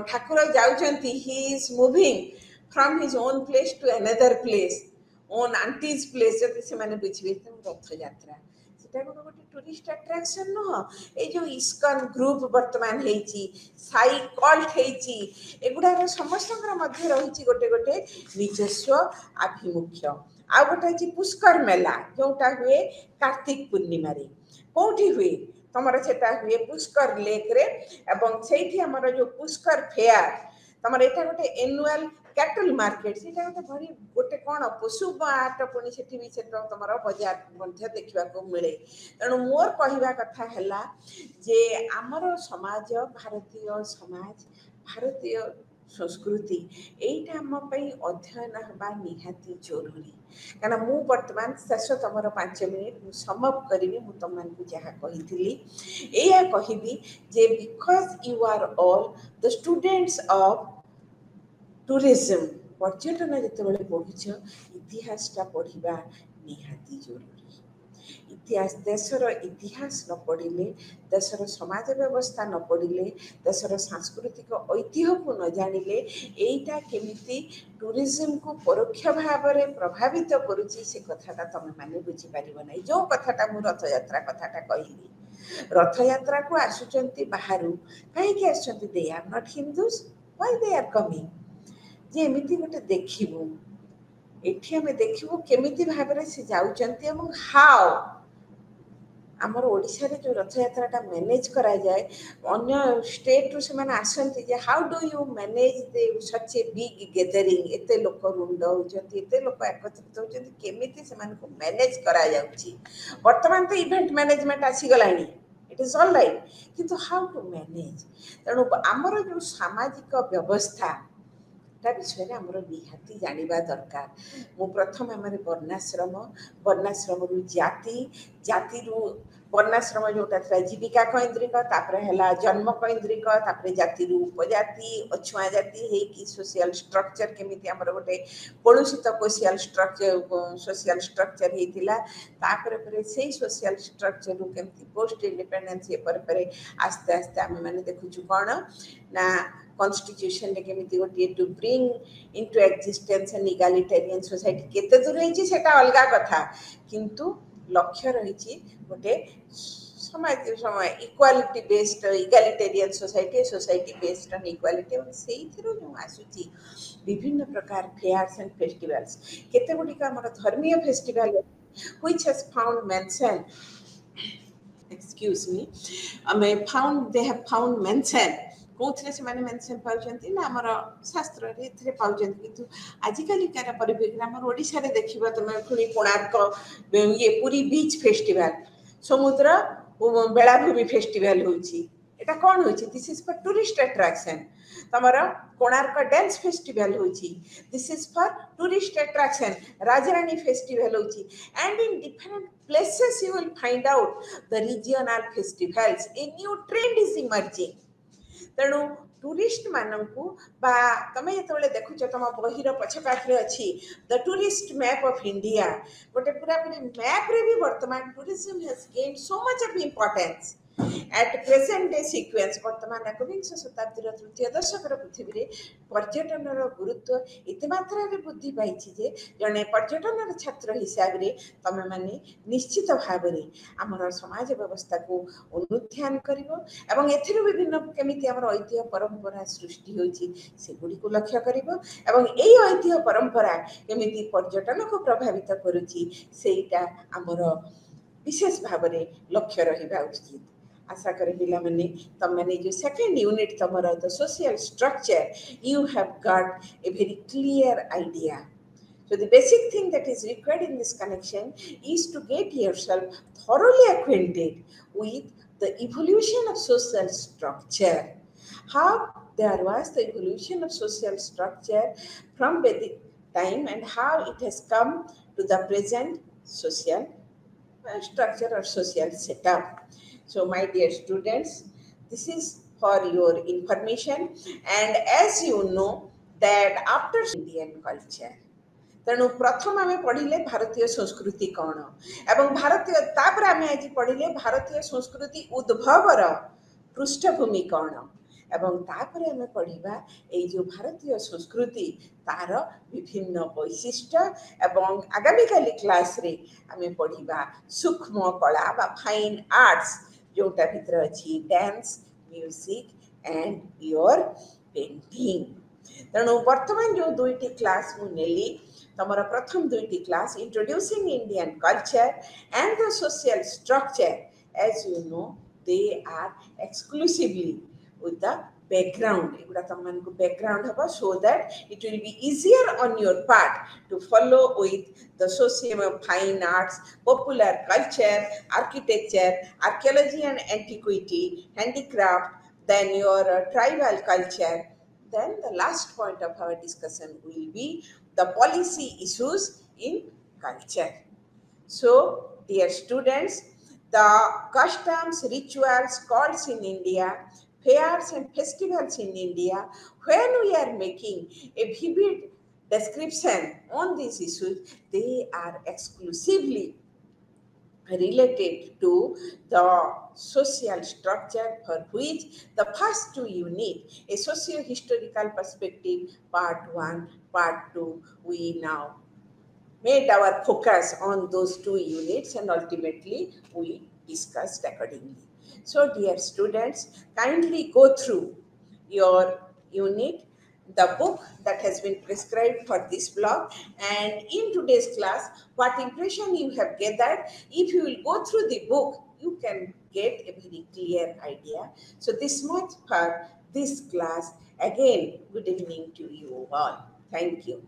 ठाकुर जाउचंती he is moving from his own place to another place own aunty's place जति से माने बुझिबे रथ यात्रा सेटा गोटे टूरिस्ट अट्रैक्शन नुह ए जो इस्कन ग्रुप वर्तमान हेची साई कल्ट हेची एगुडा समस्तंकर मध्य रहिची गोटे गोटे निजस्व आभिमुख्य आ गोटे जी पुष्कर मेला जोटा हुए कार्तिक पूर्णिमा रे कोठी हुए तमर सेटा हुए पुष्कर लेक रे एवं सेठी हमर जो पुष्कर फेयर तमर एटा गोटे एनुअल कैटल मार्केट सेटा गोटे भरी गोटे कोन पशु बाट पुनी सेठी भी सेटा तमर बाजार मध्य देखिबा को मिले तेणु मोर कहिबा कथा हला जे हमर समाज भारतीय समाज भारतीय संस्कृति एटा हम पई अध्ययन हबा निहाती जरूरी काना मु वर्तमान शेष तमर 5 मिनिट मु समअप करिवि मु तमन को जहा कहिथिली एया कहिबी जे because you are all the students of tourism पर्यटन जिते पढ़ुछ इतिहासटा पढ़ा निहाती जरूरी इतिहास देशर इतिहास न पढ़िले देशर समाज व्यवस्था न पढ़िले देशर सांस्कृतिक ऐतिह्य को न जानिले एटा केमिति टूरिज्म को परोक्ष भाव में प्रभावित करुची से कथाटा तुम माने बुझी पारिबो नै जो कथाटा मु रथ यात्रा कथाटा कहली रथ यात्रा को आसुचंती बाहरु काहे के आसुचंती they are not Hindus why they are coming जे एमिति गोटे देखिबो एठी हमें देखिबो केमिति भाबरे से जाउचंती एवं हाउ आमर ओडिशा रे जो रथ यात्राटा मैनेज करा जाए अन्य स्टेट रु से माने आसंती जे how do you manage they such a big gathering एते लोक रुंड होचंती एते लोक एकत्रित होचंती केमिति से माने को मैनेज करा जाउची वर्तमान तो इवेंट मैनेजमेंट आसी गलानी इट इज ऑल राइट किंतु हाउ टू मैनेज तेणु आमर जो सामाजिक व्यवस्था विषय में आमर निहाती जानिबा दरकार मु प्रथम आमरे वर्णाश्रम रु जाति रु वर्णाश्रम जोटा था जीविका कैंद्रिक तापर हैला जन्म कैंद्रिक तापर जाति रु उपजाति अछुआ जाति हे कि सोशल स्ट्रक्चर केमिति आमर गोटे कलुषित सोशल स्ट्रक्चर हेतिला तापर परे सेही सोशल स्ट्रक्चर रु केमिति पोस्ट इंडिपेंडेंस ये पर आस्ते आस्ते आमे माने देखुछु कोन ना कॉन्स्टिट्यूशन ने केमिति गोटे to bring into existence an egalitarian society केते दूर रही सेटा अलगा कथा किंतु लक्ष्य रही गोटे समाज समय equality based egalitarian society based on equality और सेही थिरो जो आसुची विभिन्न प्रकार फेयर्स एंड फेस्टिवल्स केते गुडी का हमर धर्मीय festival which has found mention excuse me they have found mention कोथरे से माने मेंशन पाउचंती ना हमर शास्त्र रे इथरे पाउचंती किंतु आजिकाली कार परिवेश हमर ओडिसा रे देखिबा तमे खुनी कोणार्क ये पूरी बीच फेस्टिवल समुद्र बेलाभूमि फेस्टिवल होची एटा कोन होची this is for tourist attraction तमर कोणार्क डांस फेस्टिवल होची this is for tourist attraction Rajarani festival होची and in different places you will find out the regional festivals a new trend is emerging तेणु tourist मानू बा तमें जो देखुच तुम बहिर पछ पाखे अच्छी the tourist map of India गोटे पूरा पूरी मैप रे भी वर्तमान tourism has gained so much of importance at present day sequence वर्तमान एकविंश शताब्दीर तृतीय दशकर पृथ्वी पर्यटन गुरुत्व एत मात्रा वृद्धि पाई जड़े पर्यटन छात्र हिसाब से तुम मैंने निश्चित भाव में आमर समाज व्यवस्था को अनुध्यान कर विभिन्न केमी आम ऐतिह्य परंपरा सृष्टि होगी लक्ष्य कर ऐतिह्य परंपरा केमी पर्यटन को प्रभावित करुच्चा आमर विशेष भाव में लक्ष्य रहा उचित आशा करें पिला माने तम माने जो सेकंड यूनिट तमरा the social structure you have got a very clear idea. So the basic thing that is required in this connection is to get yourself thoroughly acquainted with the evolution of social structure. How there was the evolution of social structure from Vedic time and how it has come to the present social structure or social setup. So my dear students, this is for your information, and as you know that after Indian culture तेणु प्रथम आम पढ़िले भारतीय संस्कृति कौन एवं भारतीय तापर आम आज पढ़िले भारतीय संस्कृति उद्भवर पृष्ठभूमि कौन एवं तापर आम पढ़ा ये जो भारतीय संस्कृति तार विभिन्न वैशिष्ट्य एवं आगामी काली क्लास रे आम पढ़ा सूक्ष्म कला बा फाइन आर्ट्स जोटा भीतर अच्छी dance music and your painting तेणु वर्तमान जो दुईटी क्लास मुझे तमर प्रथम दुईटी class introducing Indian culture and the social structure as you know they are exclusively with the background एगुड़ा तुम मान को background हबा so that it will be easier on your part to follow with the social fine arts, popular culture, architecture, archaeology and antiquity, handicraft, then your tribal culture. Then the last point of our discussion will be the policy issues in culture. So dear students, the customs, rituals, cults in India, fairs and festivals in India, when we are making a vivid description on these issues, they are exclusively related to the social structure for which the first two units, a socio-historical perspective, part 1, part 2, we now made our focus on those two units and ultimately we discussed accordingly. So dear students, kindly go through your unit, the book that has been prescribed for this block, and in today's class, what impression you have gathered, if you will go through the book, you can get a very clear idea. So this much for this class. Again, good evening to you all. Thank you.